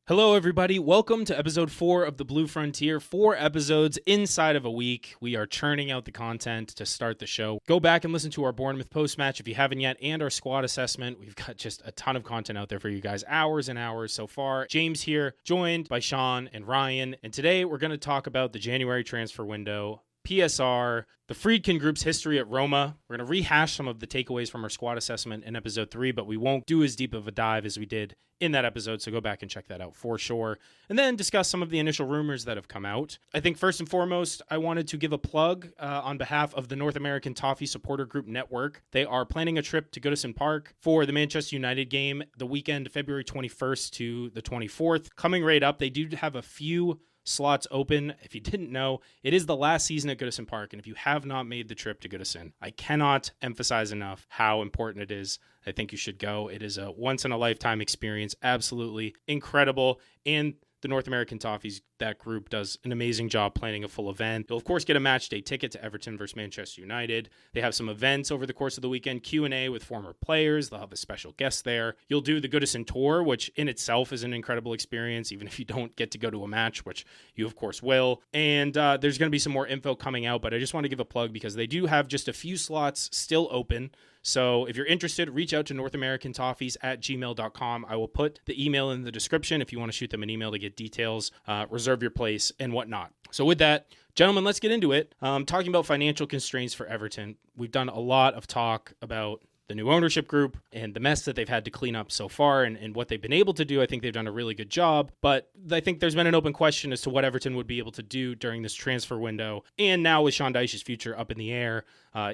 Hello, everybody. Welcome to episode 4 of The Blue Frontier. 4 episodes inside of a week. We are churning out the content to start the show. Go back and listen to our Bournemouth post-match if you haven't yet, and our squad assessment. We've got just a ton of content out there for you guys. Hours and hours so far. James here, joined by Sean and Ryan. And today we're going to talk about the January transfer window, PSR, the Friedkin Group's history at Roma. We're going to rehash some of the takeaways from our squad assessment in episode 3, but we won't do as deep of a dive as we did in that episode, so go back and check that out for sure. And then discuss some of the initial rumors that have come out. I think first and foremost, I wanted to give a plug on behalf of the North American Toffee Supporter Group Network. They are planning a trip to Goodison Park for the Manchester United game the weekend, February 21st to the 24th. Coming right up, they do have a few slots open. If you didn't know, it is the last season at Goodison Park, and if you have not made the trip to Goodison, I cannot emphasize enough how important it is. I think you should go. It is a once-in-a-lifetime experience, absolutely incredible, and the North American Toffees, that group does an amazing job planning a full event. You'll, of course, get a match day ticket to Everton versus Manchester United. They have some events over the course of the weekend, Q&A with former players. They'll have a special guest there. You'll do the Goodison Tour, which in itself is an incredible experience, even if you don't get to go to a match, which you, of course, will. And there's going to be some more info coming out, but I just want to give a plug because they do have just a few slots still open. So if you're interested, reach out to northamericantoffees@gmail.com. I will put the email in the description if you want to shoot them an email to get details, reserve your place, and whatnot. So with that, gentlemen, let's get into it. Talking about financial constraints for Everton, we've done a lot of talk about the new ownership group and the mess that they've had to clean up so far and what they've been able to do. I think they've done a really good job, but I think there's been an open question as to what Everton would be able to do during this transfer window. And now with Sean Dyche's future up in the air,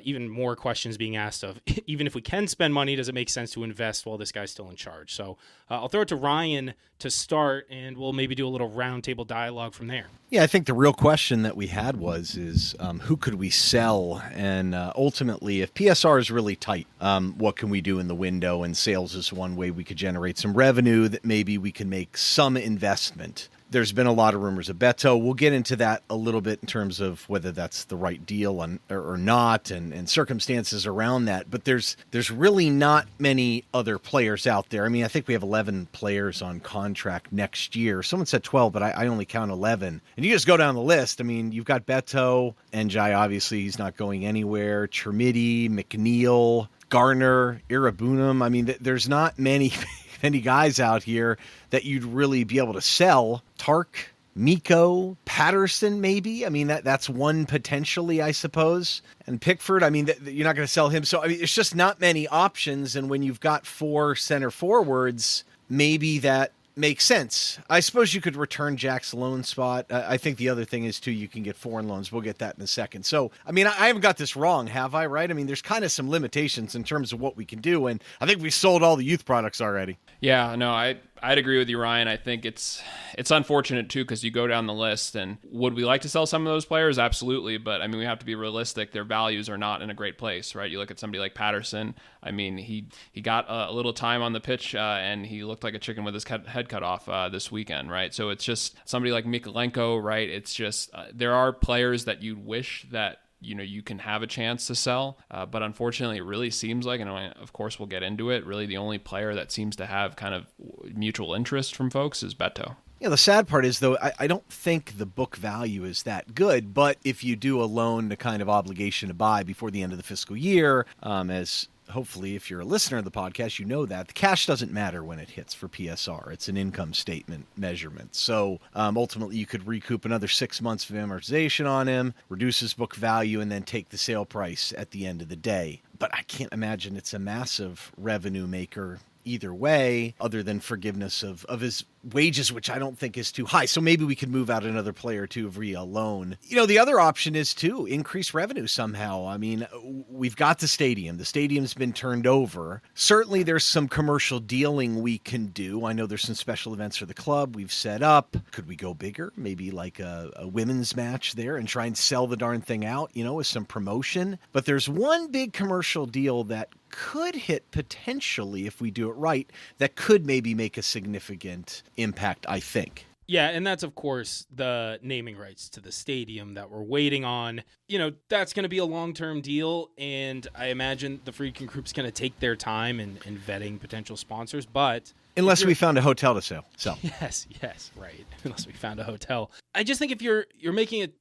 even more questions being asked of, even if we can spend money, does it make sense to invest while this guy's still in charge? So I'll throw it to Ryan to start, and we'll maybe do a little roundtable dialogue from there. Yeah, I think the real question that we had was who could we sell? And ultimately, if PSR is really tight, what can we do in the window? And sales is one way we could generate some revenue that maybe we can make some investment. There's been a lot of rumors of Beto. We'll get into that a little bit in terms of whether that's the right deal or not and circumstances around that. But there's really not many other players out there. I mean, I think we have 11 players on contract next year. Someone said 12, but I only count 11. And you just go down the list. I mean, you've got Beto, Njai, obviously he's not going anywhere, Chermiti, McNeil, Garner, Irabunum. I mean, there's not many guys out here that you'd really be able to sell. Tark, Miko, Patterson, maybe. I mean, that's one potentially, I suppose. And Pickford, I mean, you're not going to sell him. So, I mean, it's just not many options. And when you've got 4 center forwards, maybe that makes sense. I suppose you could return Jack's loan spot. I think the other thing is, too, you can get foreign loans. We'll get that in a second. So, I mean, I haven't got this wrong, have I, right? I mean, there's kind of some limitations in terms of what we can do, and I think we sold all the youth products already. Yeah, no, I'd agree with you, Ryan. I think it's unfortunate, too, because you go down the list, and would we like to sell some of those players? Absolutely, but, I mean, we have to be realistic. Their values are not in a great place, right? You look at somebody like Patterson. I mean, he got a little time on the pitch, and he looked like a chicken with his head cut off this weekend, right? So it's just somebody like Mikolenko, right? It's just there are players that you wish that you can have a chance to sell. But unfortunately, it really seems like, and of course we'll get into it, really the only player that seems to have kind of mutual interest from folks is Beto. Yeah, the sad part is, though, I don't think the book value is that good. But if you do a loan to kind of obligation to buy before the end of the fiscal year, as hopefully if you're a listener of the podcast, you know that the cash doesn't matter when it hits for PSR. It's an income statement measurement. So ultimately you could recoup another 6 months of amortization on him, reduce his book value, and then take the sale price at the end of the day. But I can't imagine it's a massive revenue maker either way, other than forgiveness of his wages, which I don't think is too high. So maybe we could move out another player or two via loan. The other option is to increase revenue somehow. I mean, we've got the stadium. The stadium's been turned over. Certainly there's some commercial dealing we can do. I know there's some special events for the club we've set up. Could we go bigger? Maybe like a women's match there and try and sell the darn thing out, with some promotion. But there's one big commercial deal that could hit potentially, if we do it right, that could maybe make a significant impact, I think. Yeah, and that's, of course, the naming rights to the stadium that we're waiting on. That's going to be a long-term deal, and I imagine the Friedkin Group's going to take their time in vetting potential sponsors, but Unless we found a hotel to sell. Yes, right. Unless we found a hotel. I just think if you're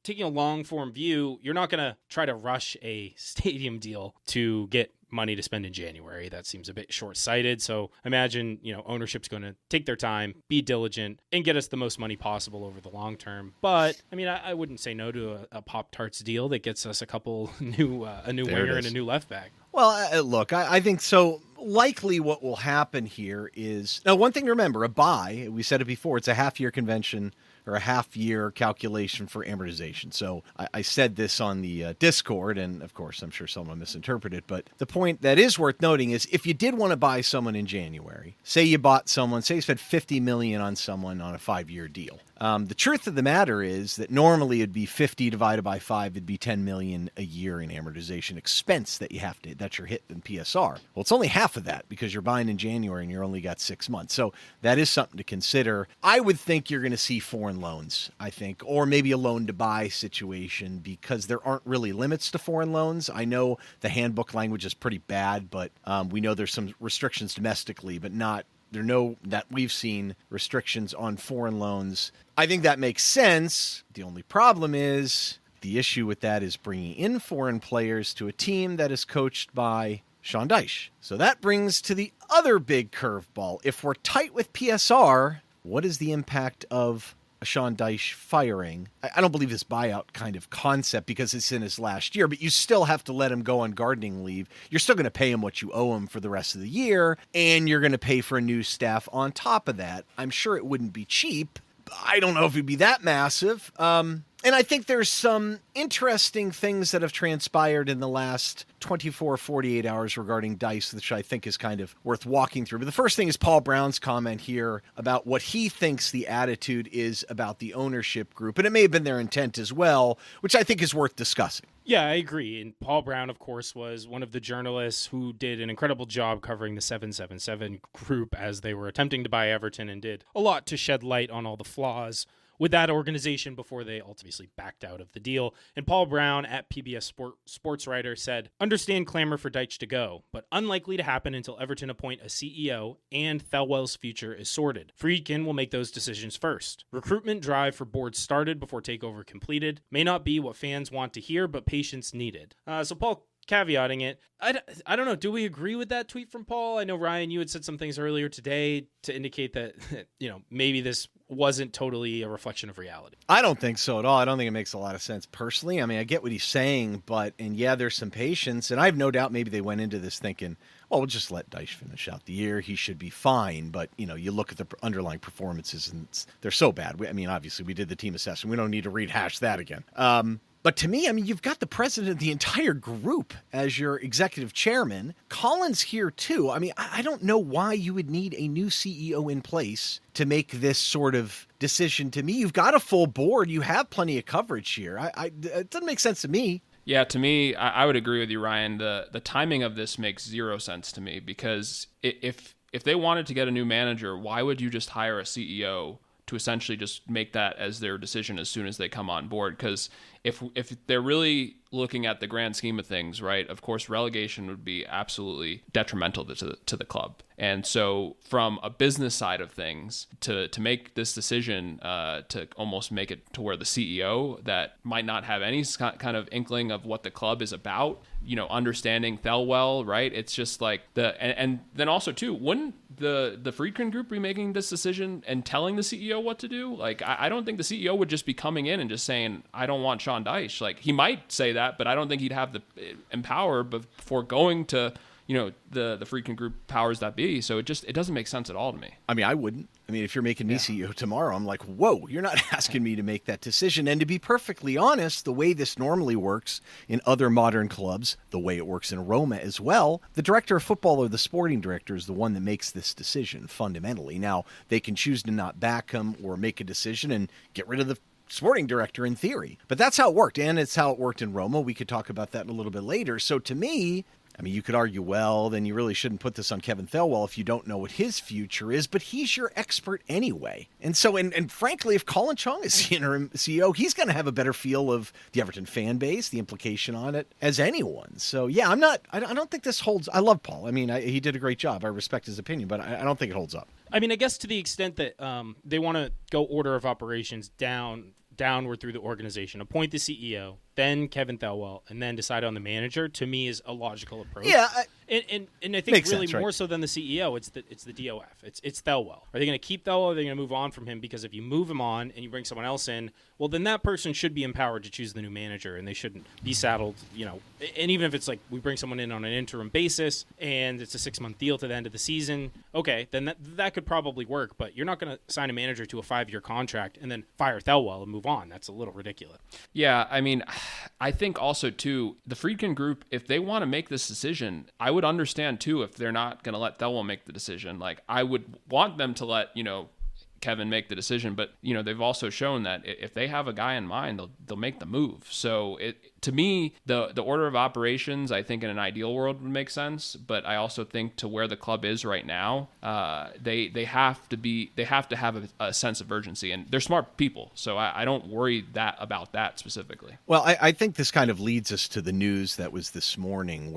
taking a long form view, you're not going to try to rush a stadium deal to get money to spend in January. That seems a bit short-sighted. So imagine, ownership's going to take their time, be diligent, and get us the most money possible over the long term. But I mean, I wouldn't say no to a Pop-Tarts deal that gets us a couple a new winger and a new left back. Well, look, I think so. Likely what will happen here is, now one thing to remember, a buy, we said it before, it's a half-year convention or a half-year calculation for amortization. So I said this on the Discord, and of course I'm sure someone misinterpreted, but the point that is worth noting is if you did want to buy someone in January, say you spent $50 million on someone on a 5-year deal. The truth of the matter is that normally it'd be 50 divided by 5, it'd be $10 million a year in amortization expense that's your hit in PSR. Well, it's only half of that because you're buying in January and you're only got 6 months. So that is something to consider. I would think you're going to see foreign loans, or maybe a loan to buy situation because there aren't really limits to foreign loans. I know the handbook language is pretty bad, but we know there's some restrictions domestically, but that we've seen restrictions on foreign loans. I think that makes sense. The only problem is the issue with that is bringing in foreign players to a team that is coached by Sean Dyche. So that brings to the other big curveball. If we're tight with PSR, what is the impact of a Sean Dyche firing? I don't believe this buyout kind of concept because it's in his last year, but you still have to let him go on gardening leave. You're still going to pay him what you owe him for the rest of the year, and you're going to pay for a new staff on top of that. I'm sure it wouldn't be cheap. I don't know if it'd be that massive. And I think there's some interesting things that have transpired in the last 24, 48 hours regarding Dyche, which I think is kind of worth walking through. But the first thing is Paul Brown's comment here about what he thinks the attitude is about the ownership group. And it may have been their intent as well, which I think is worth discussing. Yeah, I agree. And Paul Brown, of course, was one of the journalists who did an incredible job covering the 777 group as they were attempting to buy Everton and did a lot to shed light on all the flaws with that organization before they ultimately backed out of the deal. And Paul Brown at PBS sports writer said, understand clamor for Dyche to go, but unlikely to happen until Everton appoint a CEO and Thelwell's future is sorted. Friedkin will make those decisions first. Recruitment drive for board started before takeover completed. May not be what fans want to hear, but patience needed. So Paul caveating it, I don't know, do we agree with that tweet from Paul? I know, Ryan, you had said some things earlier today to indicate that, maybe this wasn't totally a reflection of reality. I don't think so at all. I don't think it makes a lot of sense personally. I mean, I get what he's saying, and there's some patience, and I have no doubt maybe they went into this thinking, well, we'll just let Dyche finish out the year. He should be fine. But, you look at the underlying performances, and they're so bad. Obviously, we did the team assessment. We don't need to rehash that again. But to me, you've got the president of the entire group as your executive chairman. Colin's here too. I don't know why you would need a new CEO in place to make this sort of decision. To me, you've got a full board. You have plenty of coverage here. It doesn't make sense to me. Yeah, to me, I would agree with you, Ryan. The timing of this makes zero sense to me because if they wanted to get a new manager, why would you just hire a CEO to essentially just make that as their decision as soon as they come on board? Because if they're really looking at the grand scheme of things, right, of course, relegation would be absolutely detrimental to the club. And so from a business side of things, to make this decision to almost make it to where the CEO that might not have any kind of inkling of what the club is about, understanding Thelwell, right? It's just like and then also too, wouldn't the Friedkin group be making this decision and telling the CEO what to do? Like, I don't think the CEO would just be coming in and just saying, I don't want Sean Dyche. Like, he might say that, but I don't think he'd have the empower before going to the Friedkin group powers that be. So it doesn't make sense at all to me. I wouldn't. If you're making me CEO tomorrow, I'm like, whoa, you're not asking me to make that decision. And to be perfectly honest, the way this normally works in other modern clubs, the way it works in Roma as well, the director of football or the sporting director is the one that makes this decision fundamentally. Now, they can choose to not back him or make a decision and get rid of the sporting director in theory. But that's how it worked, and it's how it worked in Roma. We could talk about that a little bit later. So to me, you could argue, well, then you really shouldn't put this on Kevin Thelwell if you don't know what his future is, but he's your expert anyway. And so, and frankly, if Colin Chong is the interim CEO, he's going to have a better feel of the Everton fan base, the implication on it, as anyone. So, yeah, I don't think this holds. I love Paul. He did a great job. I respect his opinion, but I don't think it holds up. I mean, I guess to the extent that they want to go order of operations downward through the organization, appoint the CEO, then Kevin Thelwell, and then decide on the manager, to me is a logical approach. Yeah, and I think makes really sense, right? more so than the CEO, it's the DOF. It's Thelwell. Are they going to keep Thelwell? Or are they going to move on from him? Because if you move him on and you bring someone else in, well, then that person should be empowered to choose the new manager, and they shouldn't be saddled, and even if it's like we bring someone in on an interim basis and it's a 6-month deal to the end of the season, okay, then that could probably work, but you're not going to sign a manager to a 5-year contract and then fire Thelwell and move on. That's a little ridiculous. Yeah, I mean, I think also, too, the Friedkin Group, if they want to make this decision, I would understand, too, if they're not going to let Thelwell make the decision. Like, I would want them to let, Kevin make the decision, but, they've also shown that if they have a guy in mind, they'll make the move. So to me, the order of operations, I think in an ideal world would make sense, but I also think to where the club is right now, they have to have a sense of urgency, and they're smart people, so I don't worry about that specifically. Well, I think this kind of leads us to the news that was this morning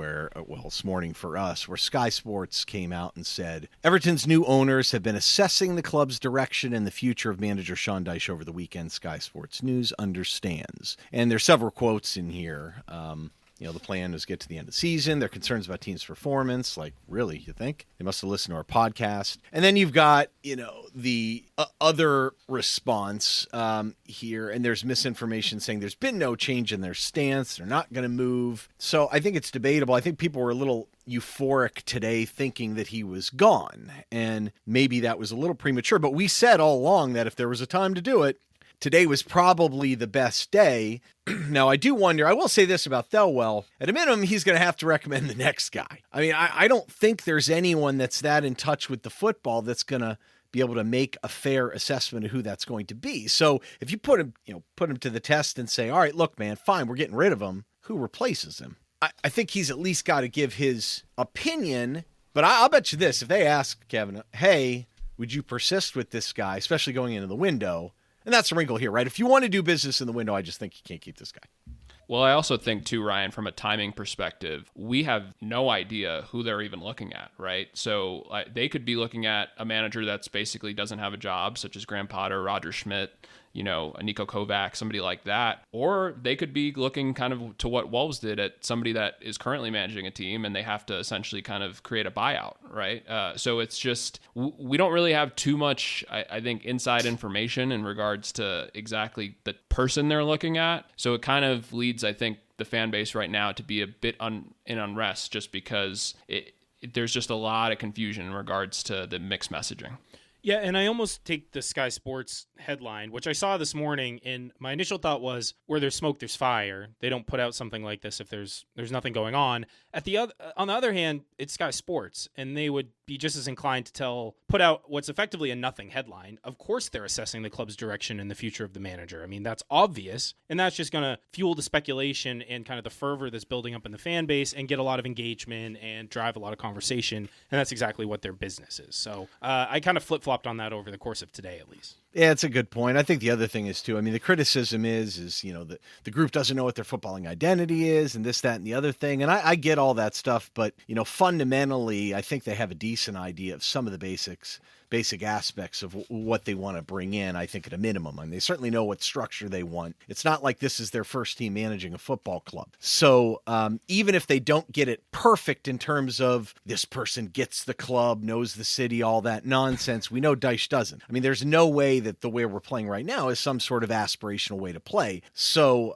this morning for us, where Sky Sports came out and said, Everton's new owners have been assessing the club's direction and the future of manager Sean Dyche over the weekend, Sky Sports News understands. And there's several quotes in here. The plan is get to the end of the season. Their concerns about team's performance. Like, really, you think? They must have listened to our podcast. And then you've got, the other response here, and there's misinformation saying there's been no change in their stance. They're not going to move. So I think it's debatable. I think people were a little euphoric today thinking that he was gone, and maybe that was a little premature. But we said all along that if there was a time to do it, today was probably the best day. Now, I do wonder, I will say this about Thelwell. At a minimum, he's going to have to recommend the next guy. I mean, I don't think there's anyone that's that in touch with the football that's going to be able to make a fair assessment of who that's going to be. So if you put him to the test and say, all right, look, man, fine, we're getting rid of him, who replaces him? I think he's at least got to give his opinion. But I'll bet you this, if they ask Kevin, hey, would you persist with this guy, especially going into the window? And that's the wrinkle here, right? If you want to do business in the window, I just think you can't keep this guy. Well, I also think, too, Ryan, from a timing perspective, we have no idea who they're even looking at, right? So they could be looking at a manager that's basically doesn't have a job, such as Graham Potter, Roger Schmidt, a Niko Kovac, somebody like that. Or they could be looking kind of to what Wolves did at somebody that is currently managing a team, and they have to essentially kind of create a buyout, right? So it's just, we don't really have too much, I think, inside information in regards to exactly the person they're looking at. So it kind of leads, I think, the fan base right now to be a bit in unrest, just because there's just a lot of confusion in regards to the mixed messaging. Yeah, and I almost take the Sky Sports headline, which I saw this morning, and my initial thought was, where there's smoke, there's fire. They don't put out something like this if there's nothing going on. On the other hand, it's Sky Sports, and they would be just as inclined to put out what's effectively a nothing headline. Of course they're assessing the club's direction and the future of the manager. I mean, that's obvious, and that's just going to fuel the speculation and kind of the fervor that's building up in the fan base and get a lot of engagement and drive a lot of conversation, and that's exactly what their business is. So I kind of flip-flopped on that over the course of today, at least. Yeah, it's a good point. I think the other thing is, too, I mean, the criticism is the group doesn't know what their footballing identity is and this, that, and the other thing. And I get all that stuff. But, fundamentally, I think they have a decent idea of some of the basic aspects of what they want to bring in, I think, at a minimum. I mean, they certainly know what structure they want. It's not like this is their first team managing a football club. So even if they don't get it perfect in terms of this person gets the club, knows the city, all that nonsense, we know Dyche doesn't. I mean, there's no way that the way we're playing right now is some sort of aspirational way to play. So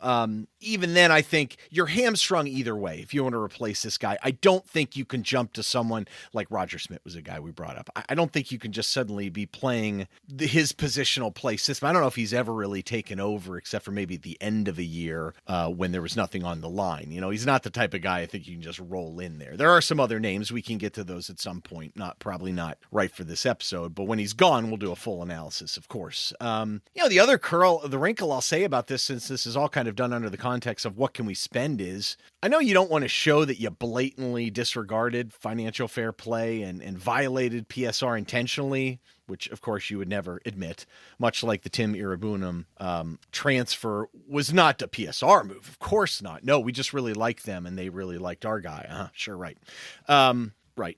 even then, I think you're hamstrung either way if you want to replace this guy. I don't think you can jump to someone like Roger Schmidt was a guy we brought up. I don't think you can just suddenly be playing his positional play system. I don't know if he's ever really taken over except for maybe at the end of a year when there was nothing on the line. He's not the type of guy I think you can just roll in there. There are some other names. We can get to those at some point. Probably not right for this episode, but when he's gone, we'll do a full analysis, of course. The other wrinkle I'll say about this, since this is all kind of done under the context of what can we spend, is I know you don't want to show that you blatantly disregarded financial fair play and violated PSR intentionally, which of course you would never admit, much like the Tim Irabunum transfer was not a PSR move. Of course not. No, we just really liked them and they really liked our guy. Sure, right. Right.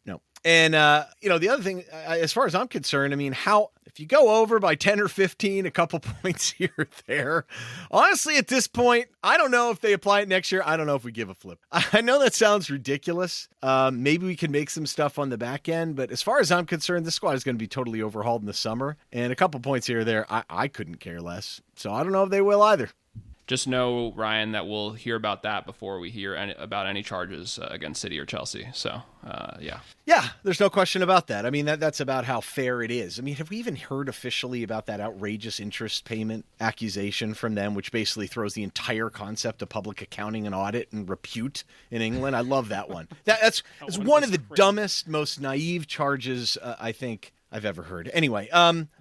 No. And, the other thing, as far as I'm concerned, I mean, if you go over by 10 or 15, a couple points here or there, honestly, at this point, I don't know if they apply it next year. I don't know if we give a flip. I know that sounds ridiculous. Maybe we can make some stuff on the back end, but as far as I'm concerned, this squad is going to be totally overhauled in the summer. And a couple points here or there, I couldn't care less. So I don't know if they will either. Just know, Ryan, that we'll hear about that before we hear about any charges against City or Chelsea. So, yeah. Yeah, there's no question about that. I mean, that's about how fair it is. I mean, have we even heard officially about that outrageous interest payment accusation from them, which basically throws the entire concept of public accounting and audit and repute in England? I love that one. That's one of the dumbest, most naive charges, I think, I've ever heard. Anyway,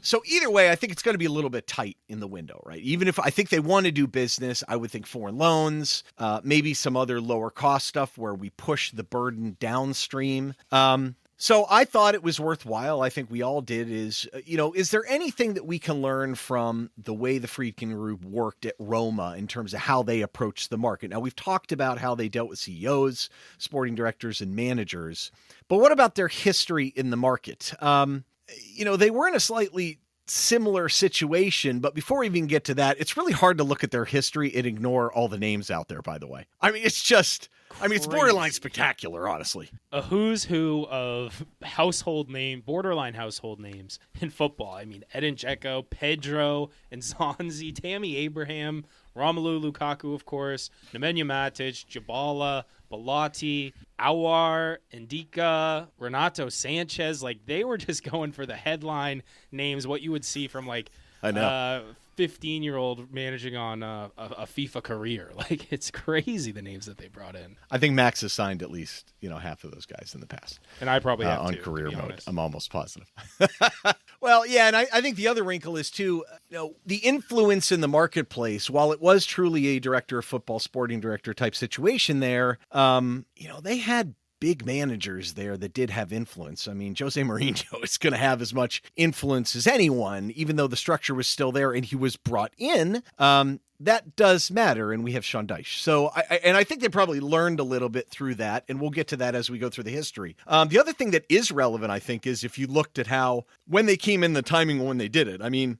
so either way, I think it's going to be a little bit tight in the window, right? Even if I think they want to do business, I would think foreign loans, maybe some other lower cost stuff where we push the burden downstream. So I thought it was worthwhile. I think we all did. Is there anything that we can learn from the way the Friedkin Group worked at Roma in terms of how they approached the market? Now, we've talked about how they dealt with CEOs, sporting directors, and managers, but what about their history in the market? They were in a slightly similar situation, but before we even get to that, it's really hard to look at their history and ignore all the names out there, by the way. I mean, it's just, it's borderline spectacular, honestly. A who's who of borderline household names in football. I mean, Edin Dzeko, Pedro, Nzonzi, Tammy Abraham, Romelu Lukaku, of course, Nemanja Matic, Dybala, Belotti, Aouar, Ndika, Renato Sanchez. Like, they were just going for the headline names, what you would see from, like, I know. 15-year-old managing on a FIFA career. Like, it's crazy the names that they brought in. I think Max has signed at least, half of those guys in the past. And I probably have on to, career to be mode. honest. I'm almost positive. Well, yeah, and I think the other wrinkle is, too, the influence in the marketplace, while it was truly a director of football, sporting director type situation there, they had big managers there that did have influence. I mean, Jose Mourinho is going to have as much influence as anyone, even though the structure was still there and he was brought in. That does matter, and we have Sean Dyche. So, I think they probably learned a little bit through that, and we'll get to that as we go through the history. The other thing that is relevant, I think, is if you looked at how, when they came in, the timing when they did it, I mean,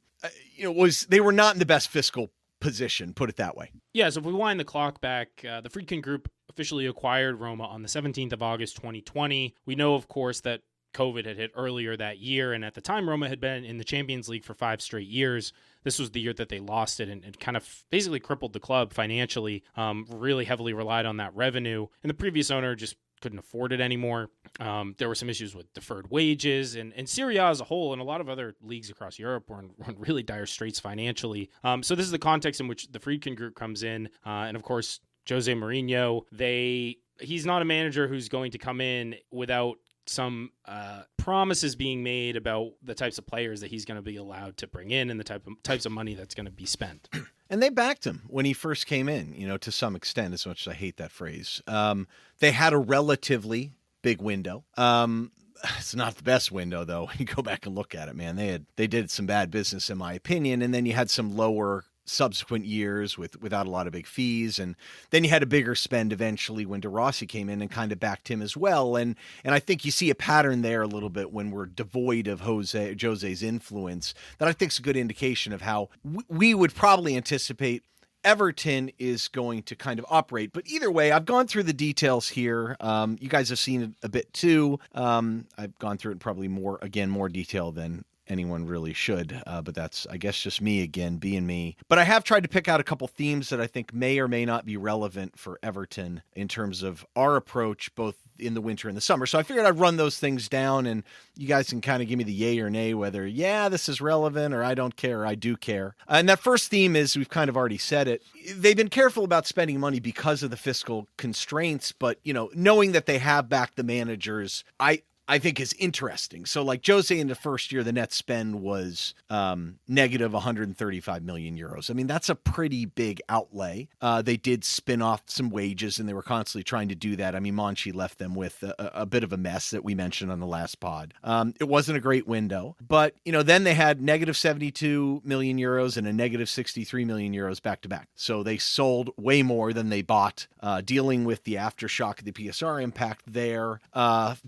they were not in the best fiscal position, put it that way. Yeah, so if we wind the clock back, the Friedkin Group officially acquired Roma on the 17th of August, 2020. We know, of course, that COVID had hit earlier that year, and at the time, Roma had been in the Champions League for 5 straight years. This was the year that they lost it and kind of basically crippled the club financially, really heavily relied on that revenue. And the previous owner just couldn't afford it anymore. There were some issues with deferred wages, and Serie A as a whole and a lot of other leagues across Europe were in really dire straits financially. So this is the context in which the Friedkin Group comes in. And of course, Jose Mourinho, he's not a manager who's going to come in without some promises being made about the types of players that he's going to be allowed to bring in and the types of money that's going to be spent. And they backed him when he first came in, to some extent, as much as I hate that phrase. They had a relatively big window. It's not the best window, though. When you go back and look at it, man, they did some bad business, in my opinion. And then you had some lower subsequent years without a lot of big fees, and then you had a bigger spend eventually when De Rossi came in and kind of backed him as well, and I think you see a pattern there a little bit when we're devoid of Jose's influence that I think is a good indication of how we would probably anticipate Everton is going to kind of operate. But either way, I've gone through the details here. You guys have seen it a bit too. I've gone through it in probably more detail than anyone really should, but that's, I guess, just me again, being me. But I have tried to pick out a couple themes that I think may or may not be relevant for Everton in terms of our approach, both in the winter and the summer. So I figured I'd run those things down, and you guys can kind of give me the yay or nay, whether, this is relevant, or I don't care, or I do care. And that first theme is, we've kind of already said it, they've been careful about spending money because of the fiscal constraints, but, knowing that they have backed the managers, I think is interesting. So like Jose in the first year, the net spend was negative 135 million euros. I mean, that's a pretty big outlay. They did spin off some wages, and they were constantly trying to do that. I mean, Monchi left them with a bit of a mess that we mentioned on the last pod. It wasn't a great window, but then they had negative 72 million euros and a negative 63 million euros back to back. So they sold way more than they bought, dealing with the aftershock of the PSR impact there,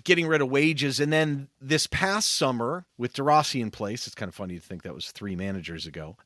getting rid of wages wages. And then this past summer, with De Rossi in place, it's kind of funny to think that was 3 managers ago,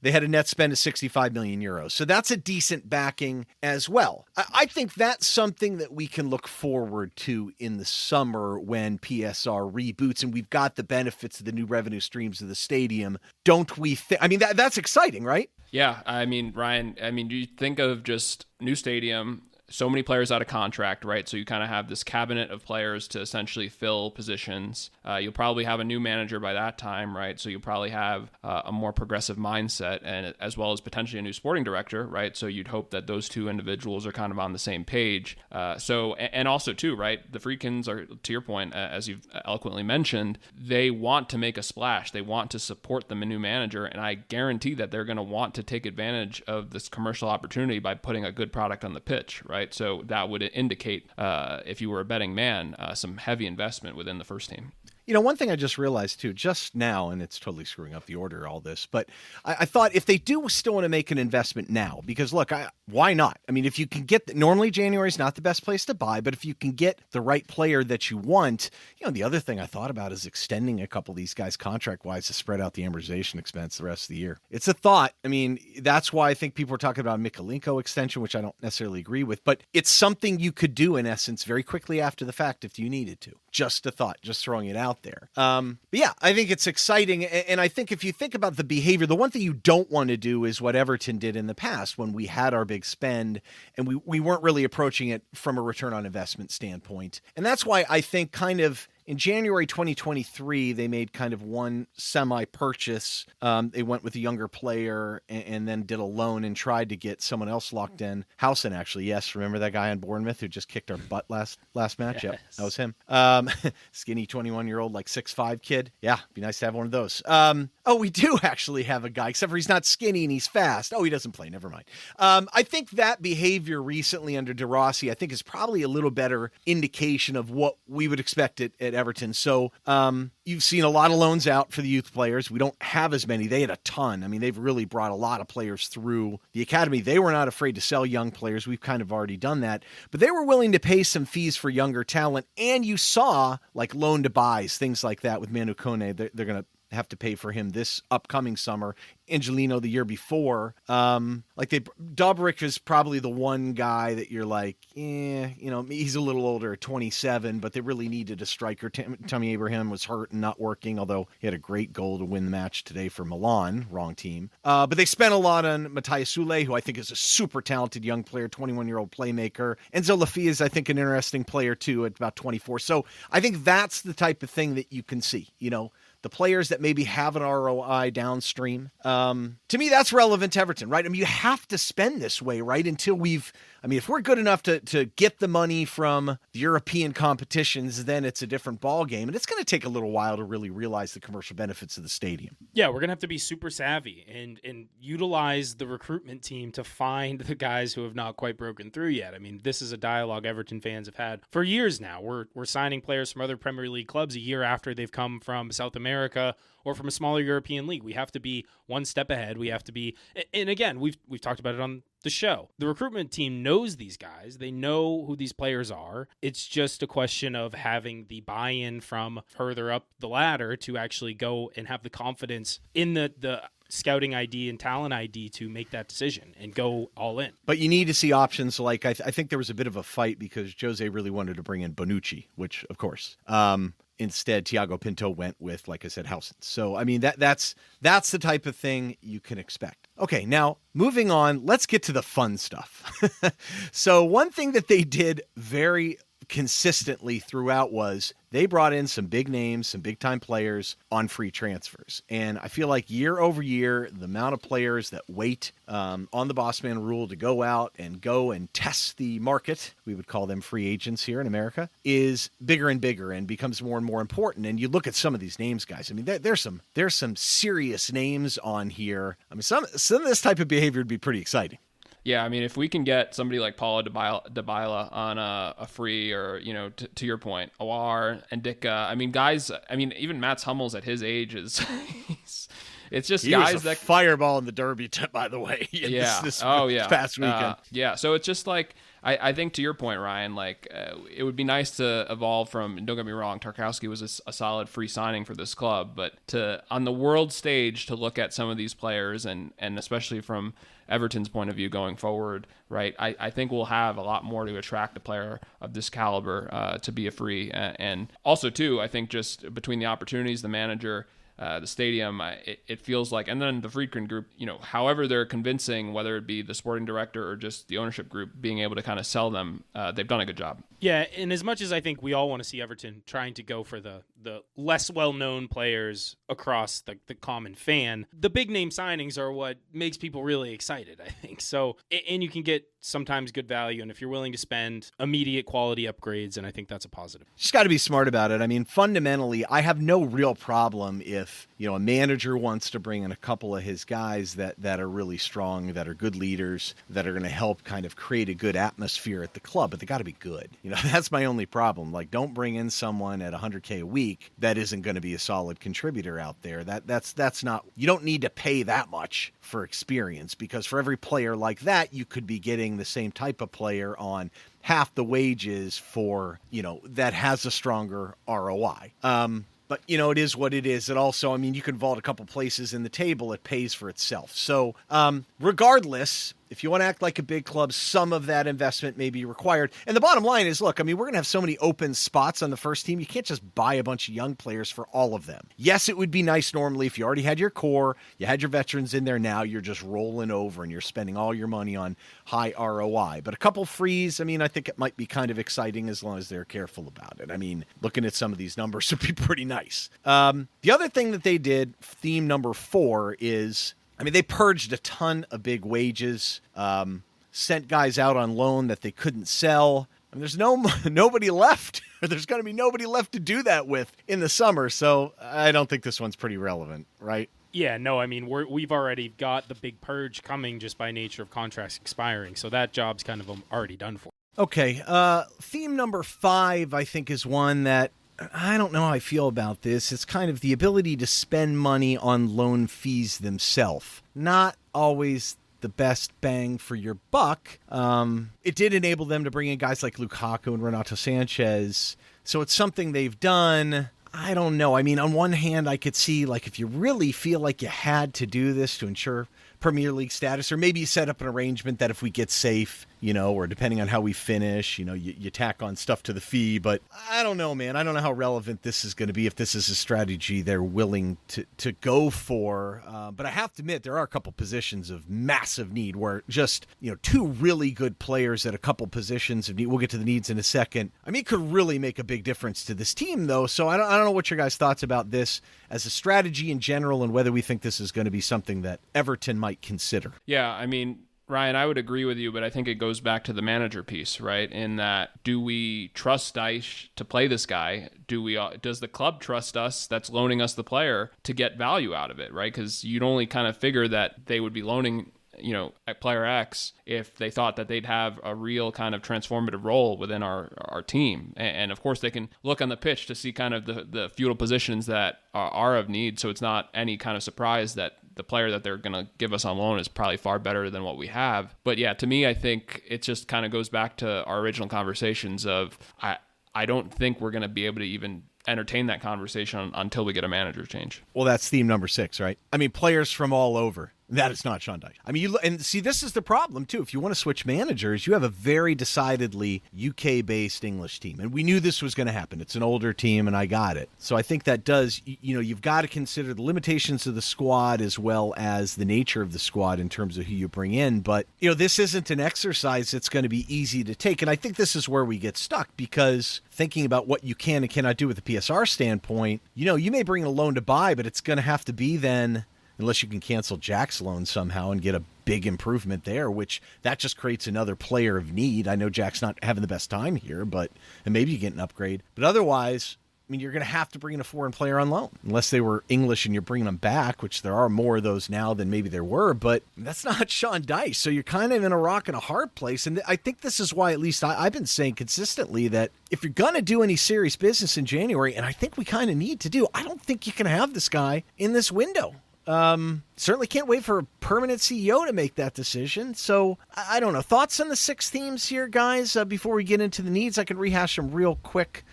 they had a net spend of 65 million euros. So that's a decent backing as well. I think that's something that we can look forward to in the summer when PSR reboots and we've got the benefits of the new revenue streams of the stadium. Don't we think? I mean, that's exciting, right? Yeah, I mean, Ryan, you think of just new stadium, so many players out of contract, right? So you kind of have this cabinet of players to essentially fill positions. You'll probably have a new manager by that time, right? So you'll probably have a more progressive mindset, and as well as potentially a new sporting director, right? So you'd hope that those two individuals are kind of on the same page. And also too, right? The Friedkins are, to your point, as you've eloquently mentioned, they want to make a splash. They want to support the new manager, and I guarantee that they're going to want to take advantage of this commercial opportunity by putting a good product on the pitch, right? So that would indicate, if you were a betting man, some heavy investment within the first team. You know, one thing I just realized too, just now, and it's totally screwing up the order, all this, but I thought if they do still want to make an investment now, because look, why not? I mean, if you can get, normally January is not the best place to buy, but if you can get the right player that you want, you know, the other thing I thought about is extending a couple of these guys contract-wise to spread out the amortization expense the rest of the year. It's a thought. I mean, that's why I think people are talking about a Mikalenko extension, which I don't necessarily agree with, but it's something you could do in essence very quickly after the fact if you needed to. Just a thought, just throwing it out there. But yeah, I think it's exciting. And I think if you think about the behavior, the one thing you don't want to do is what Everton did in the past when we had our big spend and we weren't really approaching it from a return on investment standpoint. And that's why I think kind of in January 2023, they made kind of one semi-purchase. They went with a younger player and then did a loan and tried to get someone else locked in. Howson, actually, yes. Remember that guy on Bournemouth who just kicked our butt last match? Yes. Yep, that was him. Skinny 21-year-old, like 6'5" kid. Yeah, be nice to have one of those. We do actually have a guy, except for he's not skinny and he's fast. Oh, he doesn't play. Never mind. I think that behavior recently under De Rossi, I think is probably a little better indication of what we would expect at Everton. So you've seen a lot of loans out for the youth players. We don't have as many. They had a ton. I mean, they've really brought a lot of players through the academy. They were not afraid to sell young players. We've kind of already done that. But they were willing to pay some fees for younger talent. And you saw like loan to buys, things like that with Manu Kone. They're going to have to pay for him this upcoming summer. Angelino the year before. Dobrik is probably the one guy that you're like, he's a little older, 27, but they really needed a striker. Tammy Abraham was hurt and not working, although he had a great goal to win the match today for Milan, wrong team. But they spent a lot on Matthias Sule, who I think is a super talented young player, 21-year-old playmaker. Enzo Lafia is, I think, an interesting player too at about 24. So I think that's the type of thing that you can see, the players that maybe have an ROI downstream. To me, that's relevant to Everton, right? I mean, you have to spend this way, right? Until if we're good enough to get the money from the European competitions, then it's a different ball game. And it's going to take a little while to really realize the commercial benefits of the stadium. Yeah, we're going to have to be super savvy and utilize the recruitment team to find the guys who have not quite broken through yet. I mean, this is a dialogue Everton fans have had for years now. We're signing players from other Premier League clubs a year after they've come from South America or from a smaller European league. We have to be one step ahead. We have to be, and again, we've talked about it on the show. The recruitment team knows these guys. They know who these players are. It's just a question of having the buy-in from further up the ladder to actually go and have the confidence in the scouting ID and talent ID to make that decision and go all in. But you need to see options like, I think there was a bit of a fight because Jose really wanted to bring in Bonucci, which of course, instead, Thiago Pinto went with, like I said, Howson. So, I mean, that's the type of thing you can expect. Okay, now, moving on, let's get to the fun stuff. So, one thing that they did very consistently throughout was they brought in some big names, some big-time players on free transfers. And I feel like year over year, the amount of players that wait on the Bossman rule to go out and test the market, we would call them free agents here in America, is bigger and bigger and becomes more and more important. And you look at some of these names, guys. I mean, there's some serious names on here. I mean, some of this type of behavior would be pretty exciting. Yeah, I mean, if we can get somebody like Paulo Dybala on a free, or to your point, Awar and Dyche, I mean, guys, even Mats Hummels at his age is It's just he guys was a that fireball in the Derby, by the way. Yeah. This yeah. past weekend. Yeah. So it's just like, I think to your point, Ryan, like it would be nice to evolve from, don't get me wrong, Tarkowski was a solid free signing for this club, but to, on the world stage, to look at some of these players and especially from Everton's point of view going forward, right? I think we'll have a lot more to attract a player of this caliber to be a free. And also, too, I think just between the opportunities, the manager, the stadium, it feels like, and then the Friedkin group, however they're convincing, whether it be the sporting director or just the ownership group, being able to kind of sell them, they've done a good job. Yeah, and as much as I think we all want to see Everton trying to go for the less well-known players across the common fan, the big-name signings are what makes people really excited, I think. So, and you can get sometimes good value, and if you're willing to spend, immediate quality upgrades, and I think that's a positive. Just got to be smart about it. I mean, fundamentally, I have no real problem if, a manager wants to bring in a couple of his guys that are really strong, that are good leaders, that are going to help kind of create a good atmosphere at the club, but they got to be good. That's my only problem. Like, don't bring in someone at $100K a week that isn't going to be a solid contributor out there. That's not, you don't need to pay that much for experience, because for every player like that, you could be getting the same type of player on half the wages for, that has a stronger ROI. But, it is what it is. And also, you can vault a couple places in the table. It pays for itself. So regardless, if you want to act like a big club, some of that investment may be required. And the bottom line is, look, we're going to have so many open spots on the first team. You can't just buy a bunch of young players for all of them. Yes, it would be nice normally if you already had your core, you had your veterans in there. Now you're just rolling over and you're spending all your money on high ROI. But a couple frees, I think it might be kind of exciting as long as they're careful about it. Looking at some of these numbers would be pretty nice. The other thing that they did, theme number 4, is they purged a ton of big wages, sent guys out on loan that they couldn't sell. There's nobody left. There's going to be nobody left to do that with in the summer. So I don't think this one's pretty relevant, right? Yeah, no, we've already got the big purge coming just by nature of contracts expiring. So that job's kind of already done for. Okay. Theme number 5, I think, is one that I don't know how I feel about this. It's kind of the ability to spend money on loan fees themselves. Not always the best bang for your buck. It did enable them to bring in guys like Lukaku and Renato Sanchez. So it's something they've done. I don't know. On one hand, I could see, like, if you really feel like you had to do this to ensure Premier League status, or maybe you set up an arrangement that if we get safe, or depending on how we finish, you tack on stuff to the fee. But I don't know, man. I don't know how relevant this is going to be, if this is a strategy they're willing to go for. But I have to admit, there are a couple positions of massive need where just, 2 really good players at a couple positions of need. We'll get to the needs in a second. It could really make a big difference to this team, though. So I don't know what your guys' thoughts about this as a strategy in general, and whether we think this is going to be something that Everton might consider. Yeah, Ryan, I would agree with you, but I think it goes back to the manager piece, right? In that, do we trust Dyche to play this guy? Does the club trust us that's loaning us the player to get value out of it, right? Because you'd only kind of figure that they would be loaning, at player X if they thought that they'd have a real kind of transformative role within our team. And of course, they can look on the pitch to see kind of the feudal positions that are of need. So it's not any kind of surprise that the player that they're going to give us on loan is probably far better than what we have. But yeah, to me, I think it just kind of goes back to our original conversations of I don't think we're going to be able to even entertain that conversation until we get a manager change. Well, that's theme number 6, right? Players from all over. That is not Sean Dyche. And see, this is the problem, too. If you want to switch managers, you have a very decidedly UK-based English team. And we knew this was going to happen. It's an older team, and I got it. So I think that does, you've got to consider the limitations of the squad as well as the nature of the squad in terms of who you bring in. But, this isn't an exercise that's going to be easy to take. And I think this is where we get stuck, because thinking about what you can and cannot do with the PSR standpoint, you may bring a loan to buy, but it's going to have to be then, unless you can cancel Jack's loan somehow and get a big improvement there, which that just creates another player of need. I know Jack's not having the best time here, and maybe you get an upgrade. But otherwise, you're going to have to bring in a foreign player on loan, unless they were English and you're bringing them back, which there are more of those now than maybe there were. But that's not Sean Dyche. So you're kind of in a rock and a hard place. And I think this is why, at least I've been saying consistently, that if you're going to do any serious business in January, and I think we kind of need to do, I don't think you can have this guy in this window. Certainly can't wait for a permanent CEO to make that decision. So I don't know. Thoughts on the 6 teams here, guys? Before we get into the needs, I can rehash them real quick.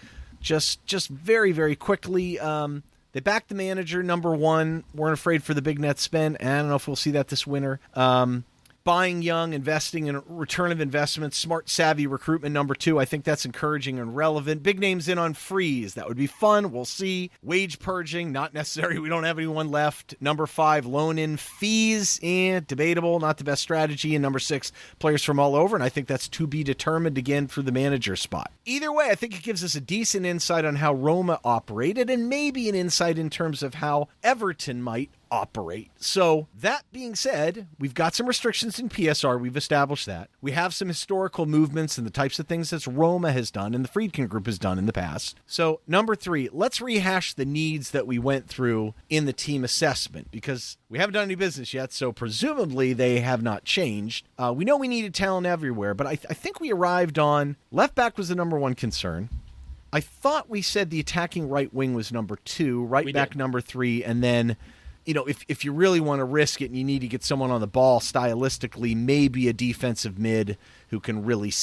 Just very, very quickly. They backed the manager, number 1. Weren't afraid for the big net spend. I don't know if we'll see that this winter. Buying young, investing in return of investment, smart, savvy recruitment, number 2. I think that's encouraging and relevant. Big names in on freeze. That would be fun. We'll see. Wage purging, not necessary. We don't have anyone left. Number 5, loan in fees. Debatable, not the best strategy. And number 6, players from all over. And I think that's to be determined again for the manager spot. Either way, I think it gives us a decent insight on how Roma operated and maybe an insight in terms of how Everton might operate. So that being said, we've got some restrictions in PSR. We've established that. We have some historical movements and the types of things that Roma has done and the Friedkin Group has done in the past. So number 3, let's rehash the needs that we went through in the team assessment because we haven't done any business yet. So presumably they have not changed. We know we needed talent everywhere, but I think we arrived on left back was the number 1 concern. I thought we said the attacking right wing was number 2, right back number 3, and then if you really want to risk it and you need to get someone on the ball stylistically, maybe a defensive mid who can really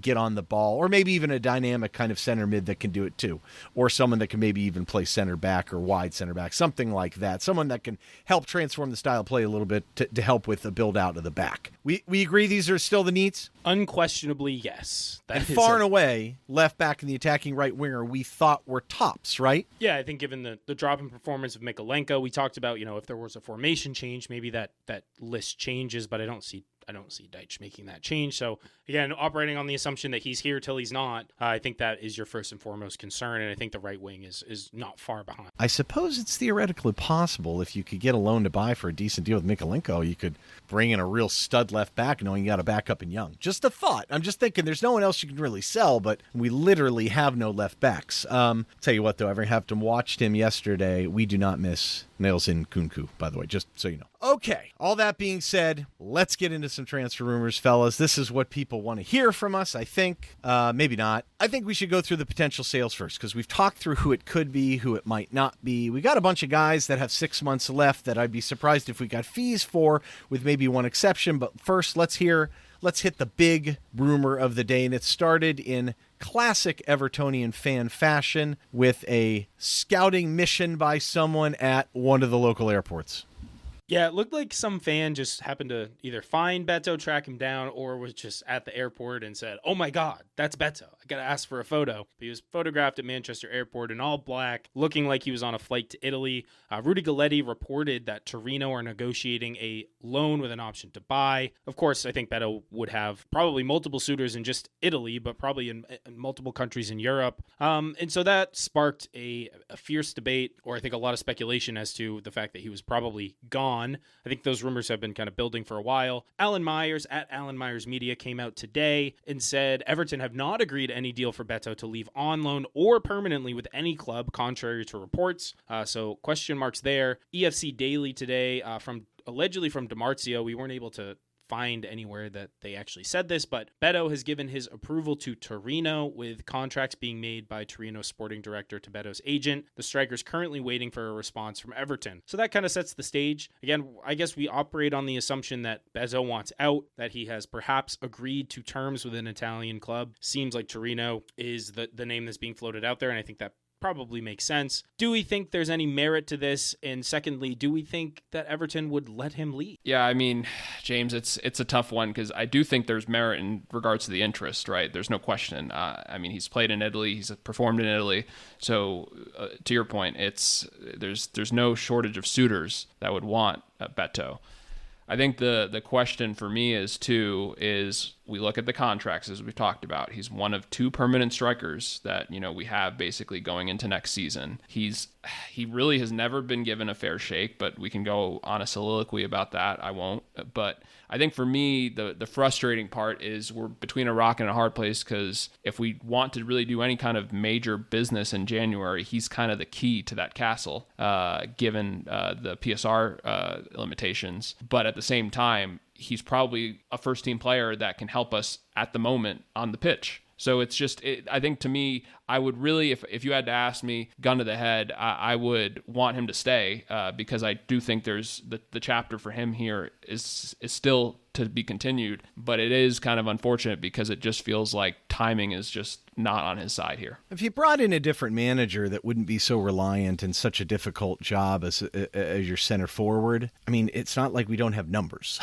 get on the ball, or maybe even a dynamic kind of center mid that can do it too, or someone that can maybe even play center back or wide center back, something like that. Someone that can help transform the style of play a little bit to help with the build out of the back. We agree these are still the needs? Unquestionably, yes. And far and away, left back and the attacking right winger we thought were tops, right? Yeah, I think given the drop in performance of Mikolenko, we talked about, if there was a formation change, maybe that list changes, but I don't see Dyche making that change. So again, operating on the assumption that he's here till he's not, I think that is your first and foremost concern. And I think the right wing is not far behind. I suppose it's theoretically possible if you could get a loan to buy for a decent deal with Mikolenko, you could bring in a real stud left back knowing you got a backup in Young. Just a thought. I'm just thinking there's no one else you can really sell, but we literally have no left backs. Tell you what though, Everton watched him yesterday. We do not miss Nails in Kunku, by the way, just so you know. Okay, all that being said, let's get into some transfer rumors, fellas. This is what people want to hear from us, I think. Maybe not. I think we should go through the potential sales first, because we've talked through who it could be, who it might not be. We got a bunch of guys that have 6 months left that I'd be surprised if we got fees for, with maybe one exception. But first, let's hit the big rumor of the day, and it started in classic Evertonian fan fashion with a scouting mission by someone at one of the local airports. Yeah, it looked like some fan just happened to either find Beto, track him down, or was just at the airport and said, "Oh my God, that's Beto. I got to ask for a photo." He was photographed at Manchester Airport in all black, looking like he was on a flight to Italy. Rudy Galletti reported that Torino are negotiating a loan with an option to buy. Of course, I think Beto would have probably multiple suitors in just Italy, but probably in multiple countries in Europe. And so that sparked a fierce debate, or I think a lot of speculation as to the fact that he was probably gone. I think those rumors have been kind of building for a while. Alan Myers at Alan Myers Media came out today and said Everton have not agreed to any deal for Beto to leave on loan or permanently with any club, contrary to reports. So question marks there. EFC Daily today, allegedly from DiMarzio, we weren't able to find anywhere that they actually said this, but Beto has given his approval to Torino, with contracts being made by Torino's sporting director to Beto's agent. The striker's currently waiting for a response from Everton. So that kind of sets the stage. Again, I guess we operate on the assumption that Beto wants out, that he has perhaps agreed to terms with an Italian club. Seems like Torino is the name that's being floated out there, and I think that probably makes sense. Do we think there's any merit to this? And secondly, do we think that Everton would let him leave? Yeah, I mean, James, it's a tough one because I do think there's merit in regards to the interest, right? There's no question. I mean, he's played in Italy, he's performed in Italy. So to your point, there's no shortage of suitors that would want Beto. I think the question for me is we look at the contracts as we've talked about. He's one of 2 permanent strikers that, we have basically going into next season. He really has never been given a fair shake, but we can go on a soliloquy about that. I won't. But I think for me, the frustrating part is we're between a rock and a hard place, because if we want to really do any kind of major business in January, he's kind of the key to that castle, given the PSR limitations. But at the same time, he's probably a first-team player that can help us at the moment on the pitch. So it's just, I think to me, I would really, if you had to ask me, gun to the head, I would want him to stay because I do think there's the chapter for him here is still to be continued, but it is kind of unfortunate because it just feels like timing is just not on his side here. If you brought in a different manager that wouldn't be so reliant in such a difficult job as your center forward, I mean, it's not like we don't have numbers.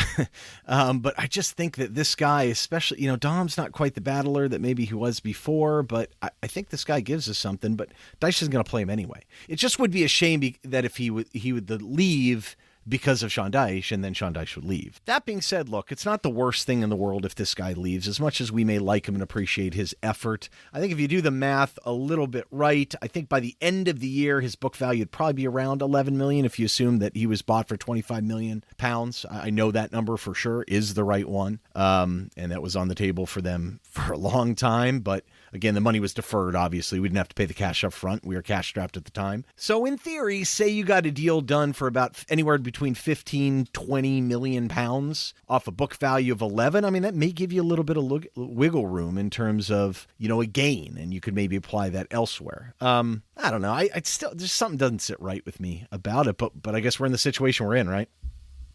But I just think that this guy, especially, Dom's not quite the battler that maybe he was before, but I think this guy gives us something, but Dyche isn't going to play him anyway. It just would be a shame that if he would leave because of Sean Dyche, and then Sean Dyche would leave. That being said, look, it's not the worst thing in the world if this guy leaves, as much as we may like him and appreciate his effort. I think if you do the math a little bit right, I think by the end of the year, his book value would probably be around 11 million if you assume that he was bought for 25 million pounds. I know that number for sure is the right one, and that was on the table for them for a long time, but again, the money was deferred, obviously. We didn't have to pay the cash up front. We were cash strapped at the time. So in theory, say you got a deal done for about anywhere between 15, 20 million pounds off a book value of 11. I mean, that may give you a little bit of wiggle room in terms of, a gain, and you could maybe apply that elsewhere. I don't know. I still, just something doesn't sit right with me about it, but I guess we're in the situation we're in, right?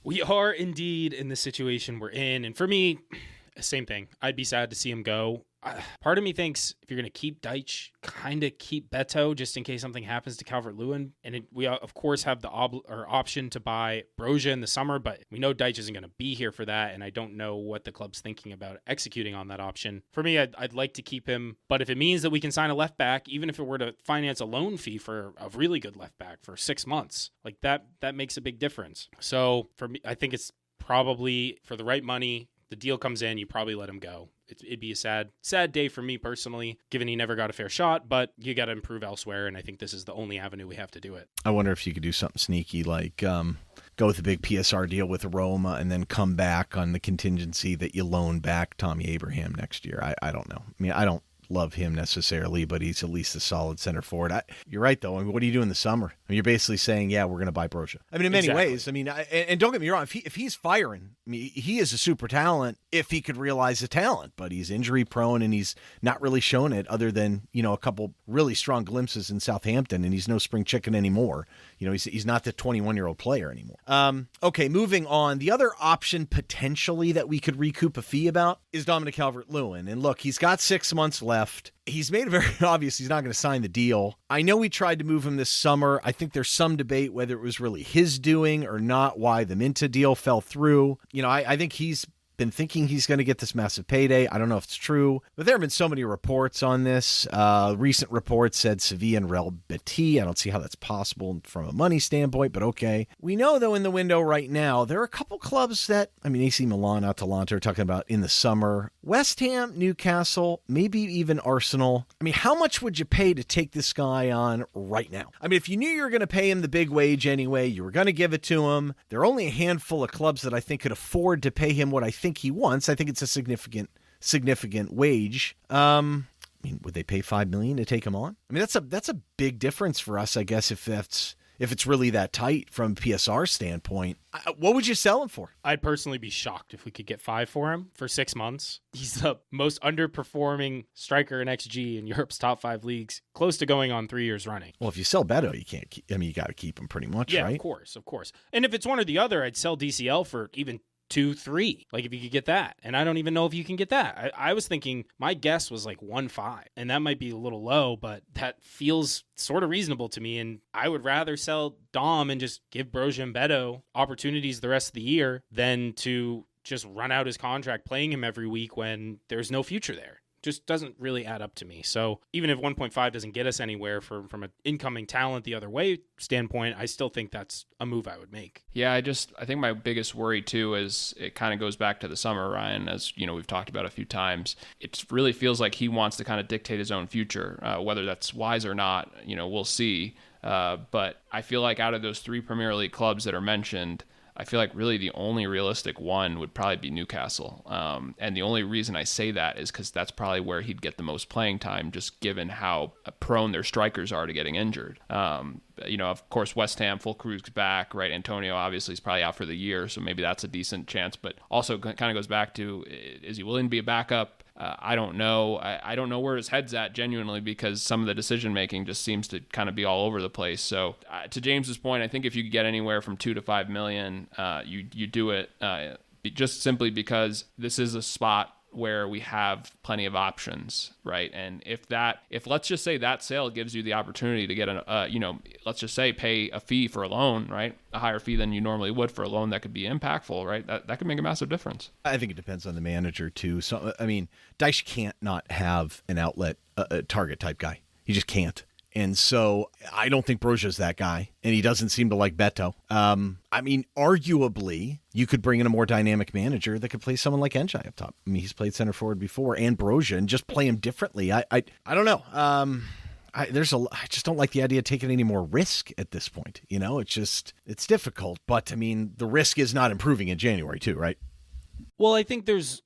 We are indeed in the situation we're in. And for me, same thing. I'd be sad to see him go. Part of me thinks if you're going to keep Dyche, kind of keep Beto just in case something happens to Calvert-Lewin. And we, of course, have the option to buy Broja in the summer, but we know Dyche isn't going to be here for that, and I don't know what the club's thinking about executing on that option. For me, I'd like to keep him, but if it means that we can sign a left back, even if it were to finance a loan fee for a really good left back for 6 months, like that makes a big difference. So for me, I think it's probably for the right money, the deal comes in, you probably let him go. It'd be a sad day for me personally, given he never got a fair shot, but you got to improve elsewhere, and I think this is the only avenue we have to do it. I wonder if you could do something sneaky like go with a big PSR deal with Roma and then come back on the contingency that you loan back Tommy Abraham next year. I don't know. I mean, I don't love him necessarily, but he's at least a solid center forward. You're right, though. I mean, what do you do in the summer? I mean, you're basically saying, yeah, we're going to buy Broja. I mean, in many ways. I mean, and don't get me wrong. If he's firing, I mean, he is a super talent if he could realize the talent, but he's injury prone and he's not really shown it other than, a couple really strong glimpses in Southampton, and he's no spring chicken anymore. He's not the 21-year-old player anymore. Okay, moving on. The other option potentially that we could recoup a fee about is Dominic Calvert-Lewin. And look, he's got 6 months left. He's made it very obvious he's not going to sign the deal. I know we tried to move him this summer. I think there's some debate whether it was really his doing or not, why the Minta deal fell through. I think he's been thinking he's going to get this massive payday. I don't know if it's true, but there have been so many reports on this. Recent reports said Sevilla and Real Betis. I don't see how that's possible from a money standpoint, but okay. We know, though, in the window right now, there are a couple clubs that, AC Milan, Atalanta are talking about in the summer. West Ham, Newcastle, maybe even Arsenal. I mean, how much would you pay to take this guy on right now? I mean, if you knew you were going to pay him the big wage anyway, you were going to give it to him. There are only a handful of clubs that I think could afford to pay him what I think he wants. I think it's a significant wage. Would they pay $5 million to take him on? I mean, that's a big difference for us, I guess, if it's really that tight from a PSR standpoint. What would you sell him for? I'd personally be shocked if we could get 5 for him for 6 months. He's the most underperforming striker in XG in Europe's top 5 leagues, close to going on 3 years running. Well, if you sell Beto, you can't keep, you got to keep him pretty much, yeah, right? Of course. And if it's one or the other, I'd sell DCL for even 2-3, like if you could get that. And I don't even know if you can get that. I was thinking, my guess was like 1-5, and that might be a little low, but that feels sort of reasonable to me. And I would rather sell Dom and just give Broja and Beto opportunities the rest of the year than to just run out his contract playing him every week when there's no future there. Just doesn't really add up to me. So even if 1.5 doesn't get us anywhere from an incoming talent the other way standpoint, I still think that's a move I would make. Yeah, I think my biggest worry too is it kind of goes back to the summer, Ryan, as we've talked about a few times. It really feels like he wants to kind of dictate his own future, whether that's wise or not, we'll see. But I feel like out of those 3 Premier League clubs that are mentioned, I feel like really the only realistic one would probably be Newcastle. And the only reason I say that is because that's probably where he'd get the most playing time, just given how prone their strikers are to getting injured. Of course, West Ham, full crew's back, right? Antonio obviously is probably out for the year, so maybe that's a decent chance. But also kind of goes back to, is he willing to be a backup? I don't know. I don't know where his head's at genuinely, because some of the decision making just seems to kind of be all over the place. So to James's point, I think if you could get anywhere from 2 to 5 million, you do it, just simply because this is a spot where we have plenty of options, right? And if let's just say that sale gives you the opportunity to get let's just say pay a fee for a loan, right? A higher fee than you normally would for a loan that could be impactful, right? That could make a massive difference. I think it depends on the manager too. So, I mean, Dyche can't not have an outlet, a target type guy. He just can't. And so I don't think Broja's that guy, and he doesn't seem to like Beto. I mean, arguably, you could bring in a more dynamic manager that could play someone like Njai up top. I mean, he's played center forward before, and Broja, and just play him differently. I don't know. I just don't like the idea of taking any more risk at this point. You know, it's difficult. But I mean, the risk is not improving in January too, right? Well, I think there's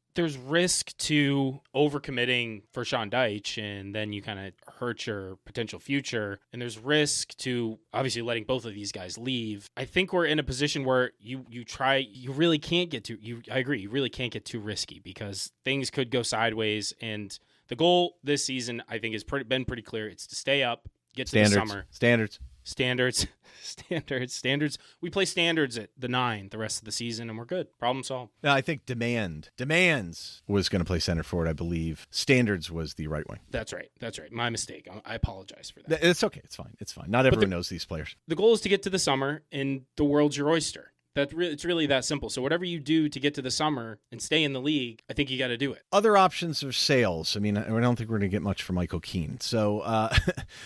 risk to overcommitting for Sean Dyche, and then you kind of hurt your potential future. And there's risk to obviously letting both of these guys leave. I think we're in a position where you really can't get too. I agree, you really can't get too risky, because things could go sideways. And the goal this season, I think, has been pretty clear. It's to stay up, get to the summer. Standards. We play standards at the 9 the rest of the season, and we're good. Problem solved. No, I think Demands was going to play center forward, I believe. Standards was the right wing. That's right. My mistake. I apologize for that. It's okay. It's fine. Not everyone knows these players. The goal is to get to the summer, and the world's your oyster. It's really that simple. So whatever you do to get to the summer and stay in the league, I think you got to do it. Other options are sales. I mean, I don't think we're going to get much from Michael Keane. So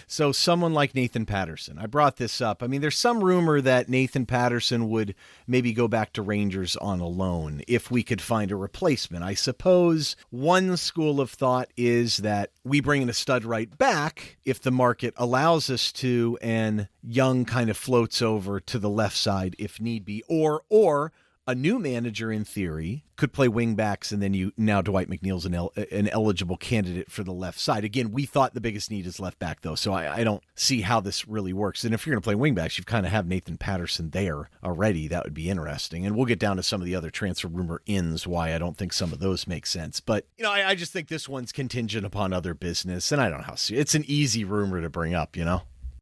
so someone like Nathan Patterson. I brought this up. I mean, there's some rumor that Nathan Patterson would maybe go back to Rangers on a loan if we could find a replacement. I suppose one school of thought is that we bring in a stud right back if the market allows us to, and Young kind of floats over to the left side if need be, or a new manager in theory could play wing backs, and then now Dwight McNeil's an eligible candidate for the left side. Again, we thought the biggest need is left back though, so I don't see how this really works. And if you're going to play wing backs, you kind of have Nathan Patterson there already. That would be interesting. And we'll get down to some of the other transfer rumor ins, why I don't think some of those make sense. But I just think this one's contingent upon other business, and I don't know how it's an easy rumor to bring up,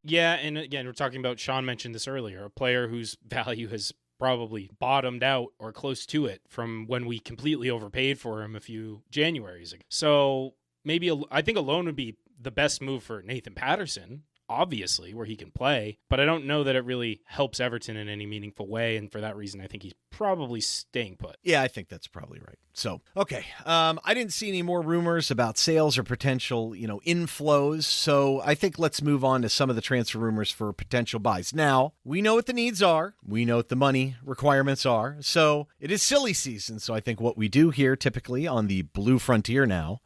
Yeah, and again, we're talking about, Sean mentioned this earlier, a player whose value has probably bottomed out or close to it from when we completely overpaid for him a few Januaries ago. So maybe I think a loan would be the best move for Nathan Patterson, obviously, where he can play, but I don't know that it really helps Everton in any meaningful way, and for that reason, I think he's probably staying put. Yeah, I think that's probably right. So, okay, I didn't see any more rumors about sales or potential, inflows, so I think let's move on to some of the transfer rumors for potential buys. Now, we know what the needs are. We know what the money requirements are, so it is silly season, so I think what we do here typically on the Blue Frontier now,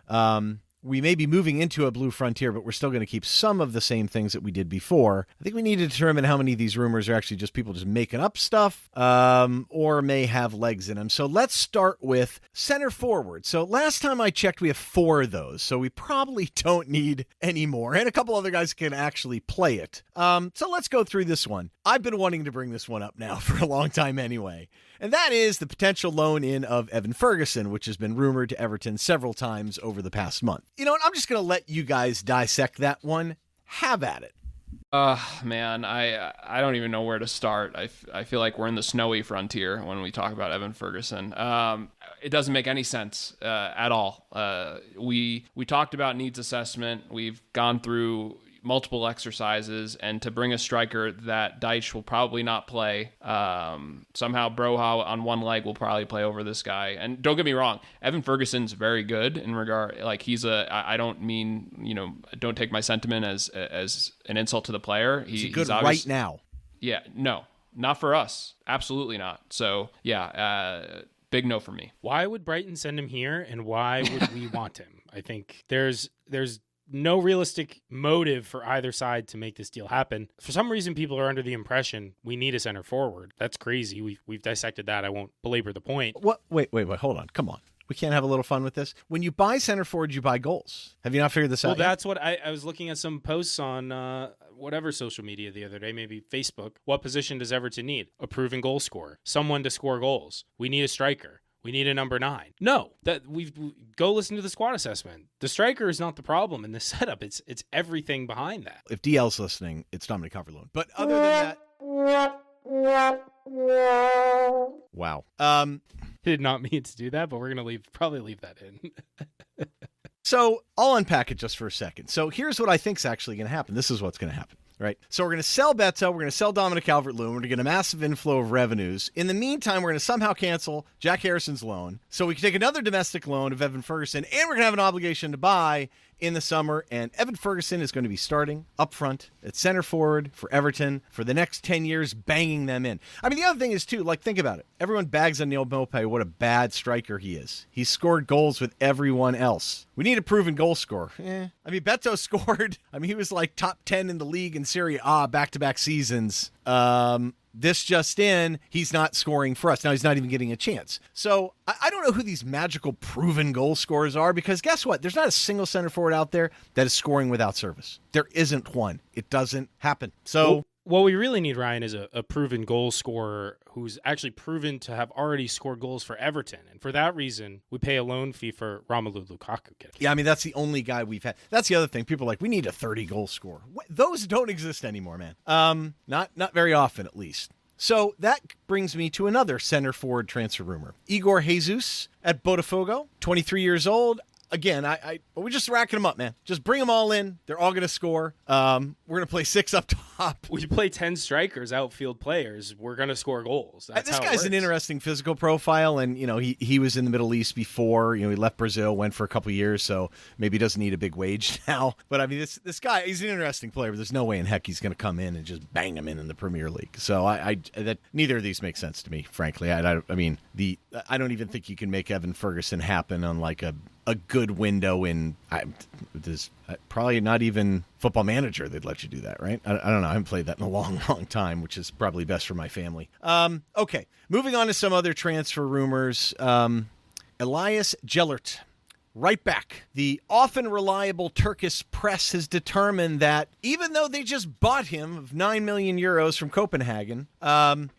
we may be moving into a blue frontier, but we're still going to keep some of the same things that we did before. I think we need to determine how many of these rumors are actually just people just making up stuff, or may have legs in them. So let's start with center forward. So last time I checked, we have 4 of those. So we probably don't need any more. And a couple other guys can actually play it. So let's go through this one. I've been wanting to bring this one up now for a long time anyway. And that is the potential loan in of Evan Ferguson, which has been rumored to Everton several times over the past month. You know what? I'm just going to let you guys dissect that one. Have at it. Man, I don't even know where to start. I feel like we're in the snowy frontier when we talk about Evan Ferguson. It doesn't make any sense at all. We talked about needs assessment. We've gone through multiple exercises, and to bring a striker that Dyche will probably not play, somehow Broja on one leg will probably play over this guy. And don't get me wrong, Evan Ferguson's very good in regard, like I don't mean, don't take my sentiment as an insult to the player. He's good right now. Yeah, no, not for us. Absolutely not. So yeah, big no for me. Why would Brighton send him here, and why would we want him? I think there's no realistic motive for either side to make this deal happen. For some reason, people are under the impression we need a center forward. That's crazy. We've dissected that. I won't belabor the point. What? Wait. Hold on. Come on. We can't have a little fun with this. When you buy center forward, you buy goals. Have you not figured this out? Well, that's what I was looking at some posts on whatever social media the other day, maybe Facebook. What position does Everton need? A proven goal scorer. Someone to score goals. We need a striker. We need a number 9. No, go listen to the squad assessment. The striker is not the problem in this setup. It's everything behind that. If DL's listening, it's Dominic Calvert-Lewin. But other than that, wow. Did not mean to do that, but we're gonna probably leave that in. So I'll unpack it just for a second. So here's what I think is actually going to happen. This is what's going to happen. Right. So we're going to sell Beto. We're going to sell Dominic Calvert-Lewin. We're going to get a massive inflow of revenues. In the meantime, we're going to somehow cancel Jack Harrison's loan. So we can take another domestic loan of Evan Ferguson, and we're going to have an obligation to buy in the summer. And Evan Ferguson is going to be starting up front at center forward for Everton for the next 10 years, banging them in. I mean, the other thing is, too, like, think about it. Everyone bags on Neil Maupay what a bad striker he is. He's scored goals with everyone else. We need a proven goal scorer. I mean, Beto scored. I mean, he was like top 10 in the league in Serie A back-to-back seasons. This just in, he's not scoring for us. Now he's not even getting a chance. So I don't know who these magical proven goal scorers are, because guess what? There's not a single center forward out there that is scoring without service. There isn't one. It doesn't happen. So what we really need, Ryan, is a proven goal scorer who's actually proven to have already scored goals for Everton. And for that reason, we pay a loan fee for Romelu Lukaku. Yeah, I mean, that's the only guy we've had. That's the other thing. People are like, we need a 30-goal scorer. Those don't exist anymore, man. Not very often, at least. So that brings me to another center forward transfer rumor. Igor Jesus at Botafogo, 23 years old. Again, we're just racking them up, man. Just bring them all in. They're all going to score. We're going to play 6 up top. We play 10 strikers, outfield players. We're going to score goals. That's this how it guy's works. an interesting physical profile, and he was in the Middle East before. He left Brazil, went for a couple years, so maybe he doesn't need a big wage now. But I mean, this guy, he's an interesting player. But there's no way in heck he's going to come in and just bang him in the Premier League. So that neither of these make sense to me, frankly. I don't even think you can make Evan Ferguson happen on like a good window in probably not even Football Manager. They'd let you do that, right? I don't know. I haven't played that in a long time, which is probably best for my family. Okay, moving on to some other transfer rumors. Elias Gellert, right back. The often reliable Turkish press has determined that even though they just bought him of 9 million euros from Copenhagen,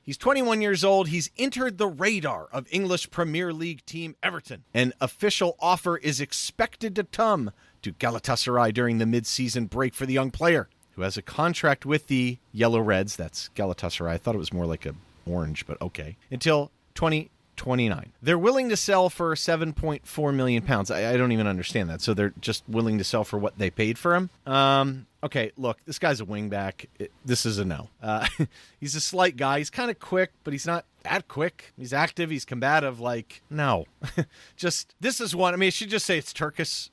he's 21 years old. He's entered the radar of English Premier League team Everton. An official offer is expected to come to Galatasaray during the mid-season break for the young player, who has a contract with the Yellow Reds. That's Galatasaray. I thought it was more like a orange, but okay. Until 2029. They're willing to sell for £7.4 million. I don't even understand that. So they're just willing to sell for what they paid for him? Okay, look, this guy's a wingback. This is a no. He's a slight guy. He's kind of quick, but he's not that quick. He's active. He's combative. Like, no. This is one. I mean, I should just say it's Turkish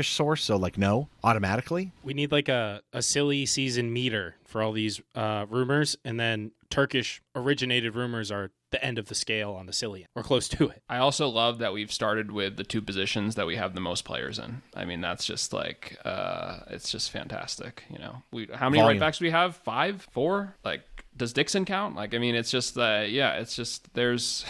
source, so like no, automatically. We need like a silly season meter for all these rumors, and then Turkish originated rumors are the end of the scale on the silly. We're close to it. I also love that we've started with the 2 positions that we have the most players in. I mean, that's just like, it's just fantastic. How many right backs do we have? 5? 4? Like, does Dixon count? Like, I mean, it's just, it's just, there's,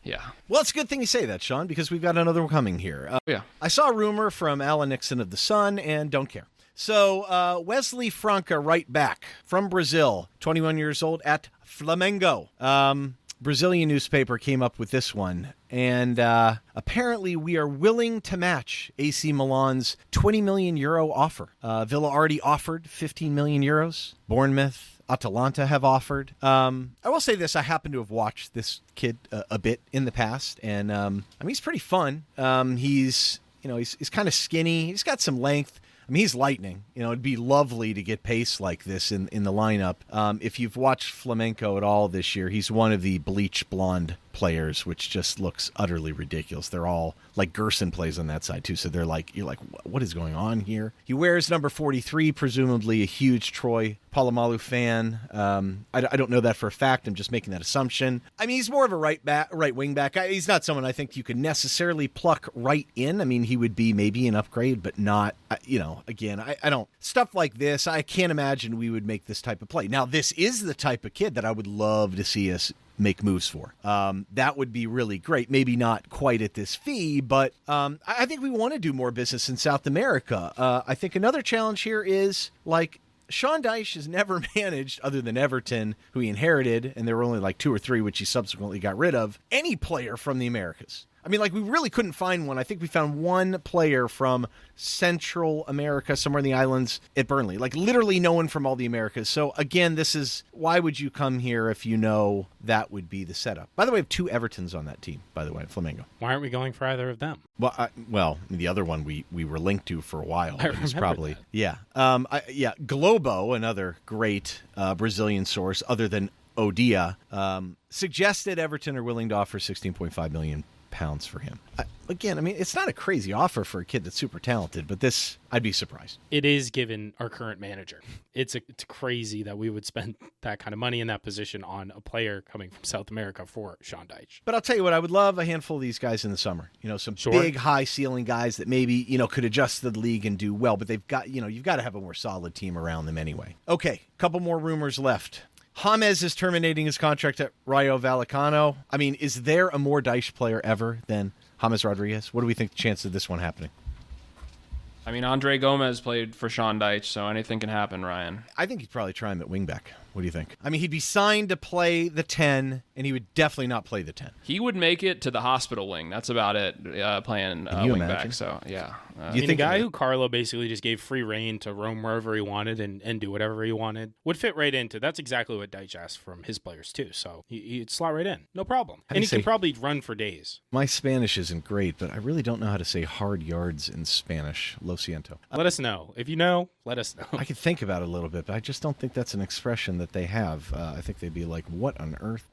yeah. Well, it's a good thing you say that, Sean, because we've got another one coming here. Yeah. I saw a rumor from Alan Nixon of The Sun and don't care. So Wesley Franca, right back from Brazil, 21 years old at Flamengo. Brazilian newspaper came up with this one, and apparently we are willing to match AC Milan's 20 million euro offer. Villa already offered 15 million euros. Bournemouth, Atalanta have offered. I will say this: I happen to have watched this kid a bit in the past, and I mean, he's pretty fun. He's kind of skinny. He's got some length. I mean, he's lightning. It'd be lovely to get pace like this in the lineup. If you've watched Flamenco at all this year, he's one of the bleach blonde players, which just looks utterly ridiculous. They're all like Gerson plays on that side too, so you're like, what is going on here? He wears number 43, presumably a huge Troy Polamalu fan. I don't know that for a fact. I'm just making that assumption. I mean, he's more of a right wing back. He's not someone I think you could necessarily pluck right in. I mean, he would be maybe an upgrade, but not. Again, I don't stuff like this. I can't imagine we would make this type of play. Now, this is the type of kid that I would love to see us make moves for. That would be really great. Maybe not quite at this fee, but I think we want to do more business in South America. I think another challenge here is like Sean Dyche has never managed, other than Everton, who he inherited, and there were only like 2 or 3, which he subsequently got rid of, any player from the Americas. I mean, like, we really couldn't find one. I think we found one player from Central America, somewhere in the islands at Burnley. Like, literally no one from all the Americas. So, again, this is, why would you come here if you know that would be the setup? By the way, we have 2 Evertons on that team, by the way, Flamengo. Why aren't we going for either of them? Well, the other one we were linked to for a while. I remember probably that. Yeah. Globo, another great Brazilian source other than Odia, suggested Everton are willing to offer £16.5 million for him. Again, I mean, it's not a crazy offer for a kid that's super talented, but this, I'd be surprised. It is, given our current manager. It's crazy that we would spend that kind of money in that position on a player coming from South America for Sean Dyche. But I'll tell you what, I would love a handful of these guys in the summer. Some big, high ceiling guys that maybe, could adjust to the league and do well, but they've got, you've got to have a more solid team around them anyway. Okay, couple more rumors left. James is terminating his contract at Rayo Vallecano. I mean, is there a more Dyche player ever than James Rodriguez? What do we think the chance of this one happening? I mean, Andre Gomez played for Sean Dyche, so anything can happen, Ryan. I think he'd probably try him at wingback. What do you think? I mean, he'd be signed to play the 10, and he would definitely not play the 10. He would make it to the hospital wing. That's about it, playing wingback. So, yeah. You think a guy who Carlo basically just gave free reign to roam wherever he wanted and do whatever he wanted would fit right into. That's exactly what Dyche asked from his players, too. So he'd slot right in. No problem. And he could probably run for days. My Spanish isn't great, but I really don't know how to say hard yards in Spanish. Lo siento. Let us know. If you know, let us know. I could think about it a little bit, but I just don't think that's an expression that they have. I think they'd be like, what on earth?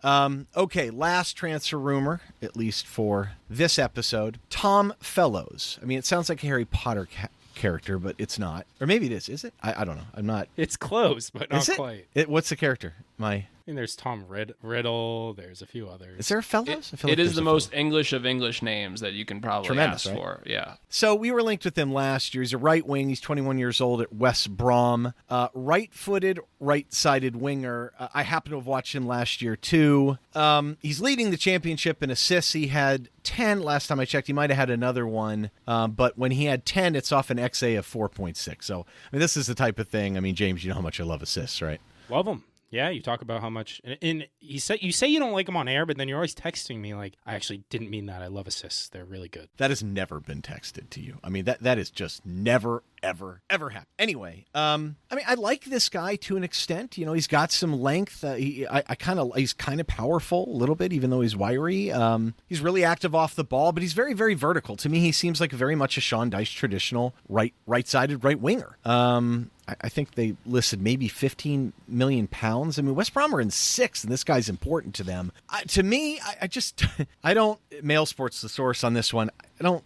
Okay, last transfer rumor, at least for this episode. Tom Fellows. I mean, it sounds like a Harry Potter character, but it's not. Or maybe it is. Is it? I don't know. I'm not. It's close, but not quite. What's the character? I mean, there's Tom Riddle. There's a few others. Is there a Fellows? It is the most English of English names that you can probably ask for. Yeah. So we were linked with him last year. He's a right wing. He's 21 years old at West Brom. Right-footed, right-sided winger. I happen to have watched him last year, too. He's leading the championship in assists. He had 10 last time I checked. He might have had another one. But when he had 10, it's off an XA of 4.6. So, I mean, this is the type of thing. I mean, James, you know how much I love assists, right? Love them. Yeah, you talk about how much, and you say you don't like them on air, but then you're always texting me like, I actually didn't mean that. I love assists; they're really good. That has never been texted to you. I mean, that is just never, ever happened. Anyway, I mean, I like this guy to an extent. He's got some length. He's kind of powerful a little bit, even though he's wiry. He's really active off the ball, but he's very, very vertical. To me, he seems like very much a Sean Dyche traditional right-sided right winger. I think they listed maybe £15 million. I mean, West Brom are in 6th, and this guy's important to them. To me, I don't, Mail Sports, the source on this one,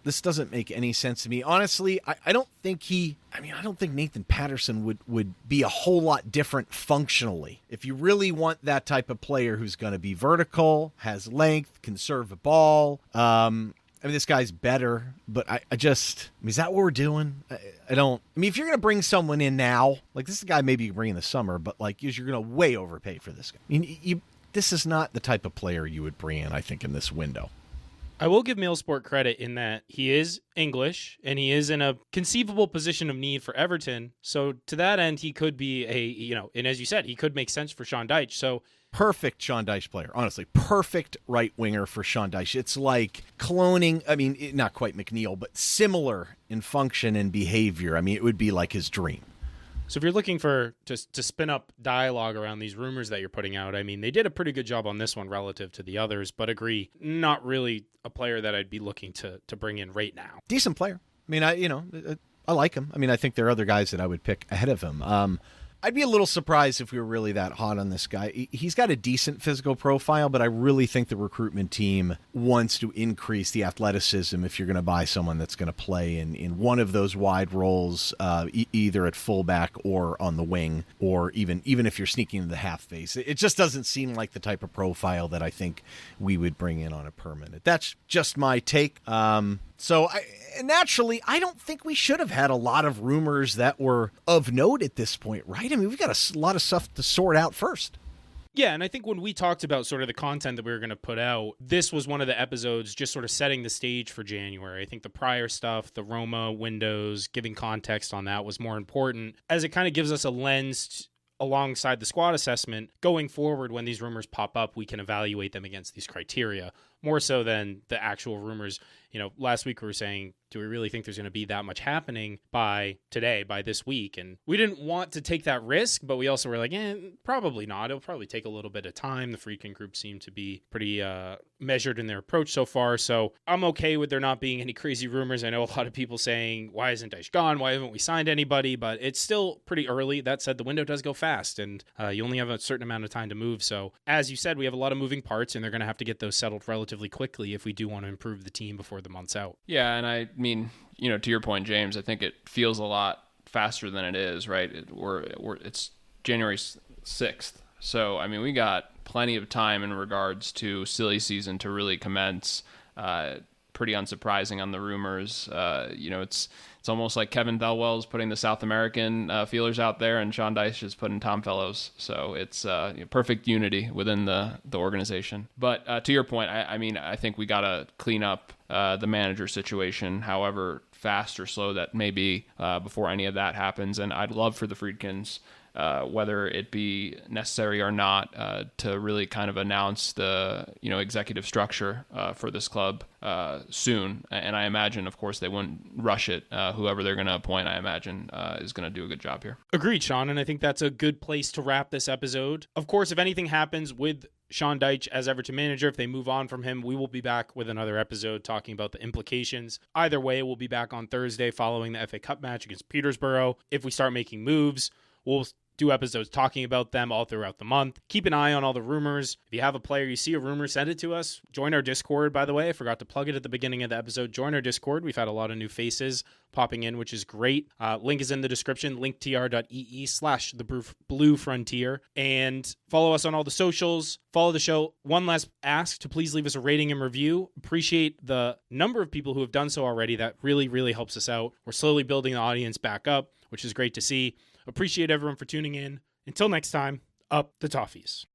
this doesn't make any sense to me. Honestly, I don't think I don't think Nathan Patterson would be a whole lot different functionally. If you really want that type of player who's going to be vertical, has length, can serve a ball, I mean, this guy's better, but is that what we're doing? I mean, if you're going to bring someone in now, like this is a guy maybe you can bring in the summer, but like you're going to way overpay for this guy. I mean, this is not the type of player you would bring in, I think, in this window. I will give Mailsport credit in that he is English and he is in a conceivable position of need for Everton. So to that end, he could be and as you said, he could make sense for Sean Dyche. So perfect Sean Dyche player, honestly. Perfect right winger for Sean Dyche. It's like cloning, I mean, not quite McNeil, but similar in function and behavior. I mean, it would be like his dream. So if you're looking to spin up dialogue around these rumors that you're putting out, I mean, they did a pretty good job on this one relative to the others, but agree, not really a player that I'd be looking to bring in right now. Decent player. I mean, I like him. I mean, I think there are other guys that I would pick ahead of him. I'd be a little surprised if we were really that hot on this guy. He's got a decent physical profile, but I really think the recruitment team wants to increase the athleticism if you're going to buy someone that's going to play in one of those wide roles, either at fullback or on the wing, or even if you're sneaking into the half space. It just doesn't seem like the type of profile that I think we would bring in on a permanent. That's just my take. So naturally, I don't think we should have had a lot of rumors that were of note at this point, right? I mean, we've got a lot of stuff to sort out first. Yeah, and I think when we talked about sort of the content that we were going to put out, this was one of the episodes just sort of setting the stage for January. I think the prior stuff, the Roma windows, giving context on that was more important, as it kind of gives us a lens alongside the squad assessment. Going forward, when these rumors pop up, we can evaluate them against these criteria. more so than the actual rumors. Last week we were saying, do we really think there's going to be that much happening by today, by this week? And we didn't want to take that risk, but we also were like, probably not. It'll probably take a little bit of time. The Friedkin group seemed to be pretty measured in their approach so far. So I'm okay with there not being any crazy rumors. I know a lot of people saying, why isn't Dyche gone? Why haven't we signed anybody? But it's still pretty early. That said, the window does go fast, and you only have a certain amount of time to move. So as you said, we have a lot of moving parts, and they're going to have to get those settled relatively quickly if we do want to improve the team before the month's out. Yeah, and I mean, to your point, James, I think it feels a lot faster than it is, right? It's January 6th. So, I mean, we got plenty of time in regards to silly season to really commence. Pretty unsurprising on the rumors. It's almost like Kevin Thelwell's putting the South American feelers out there, and Sean Dyche is putting Tom Fellows. So it's perfect unity within the organization. But to your point, I think we got to clean up the manager situation, however fast or slow that may be, before any of that happens. And I'd love for the Friedkins, whether it be necessary or not, to really kind of announce the executive structure for this club soon. And I imagine, of course, they wouldn't rush it. Whoever they're going to appoint, I imagine, is going to do a good job here. Agreed, Sean, and I think that's a good place to wrap this episode. Of course, if anything happens with Sean Dyche as Everton manager, if they move on from him, we will be back with another episode talking about the implications. Either way, we'll be back on Thursday following the FA Cup match against Peterborough. If we start making moves, we'll do episodes talking about them all throughout the month. Keep an eye on all the rumors. If you have a player, you see a rumor, send it to us. Join our Discord, by the way. I forgot to plug it at the beginning of the episode. Join our Discord. We've had a lot of new faces popping in, which is great. Link is in the description, linktr.ee/the Blue Frontier. And follow us on all the socials. Follow the show. One last ask to please leave us a rating and review. Appreciate the number of people who have done so already. That really, really helps us out. We're slowly building the audience back up, which is great to see. Appreciate everyone for tuning in. Until next time, up the Toffees.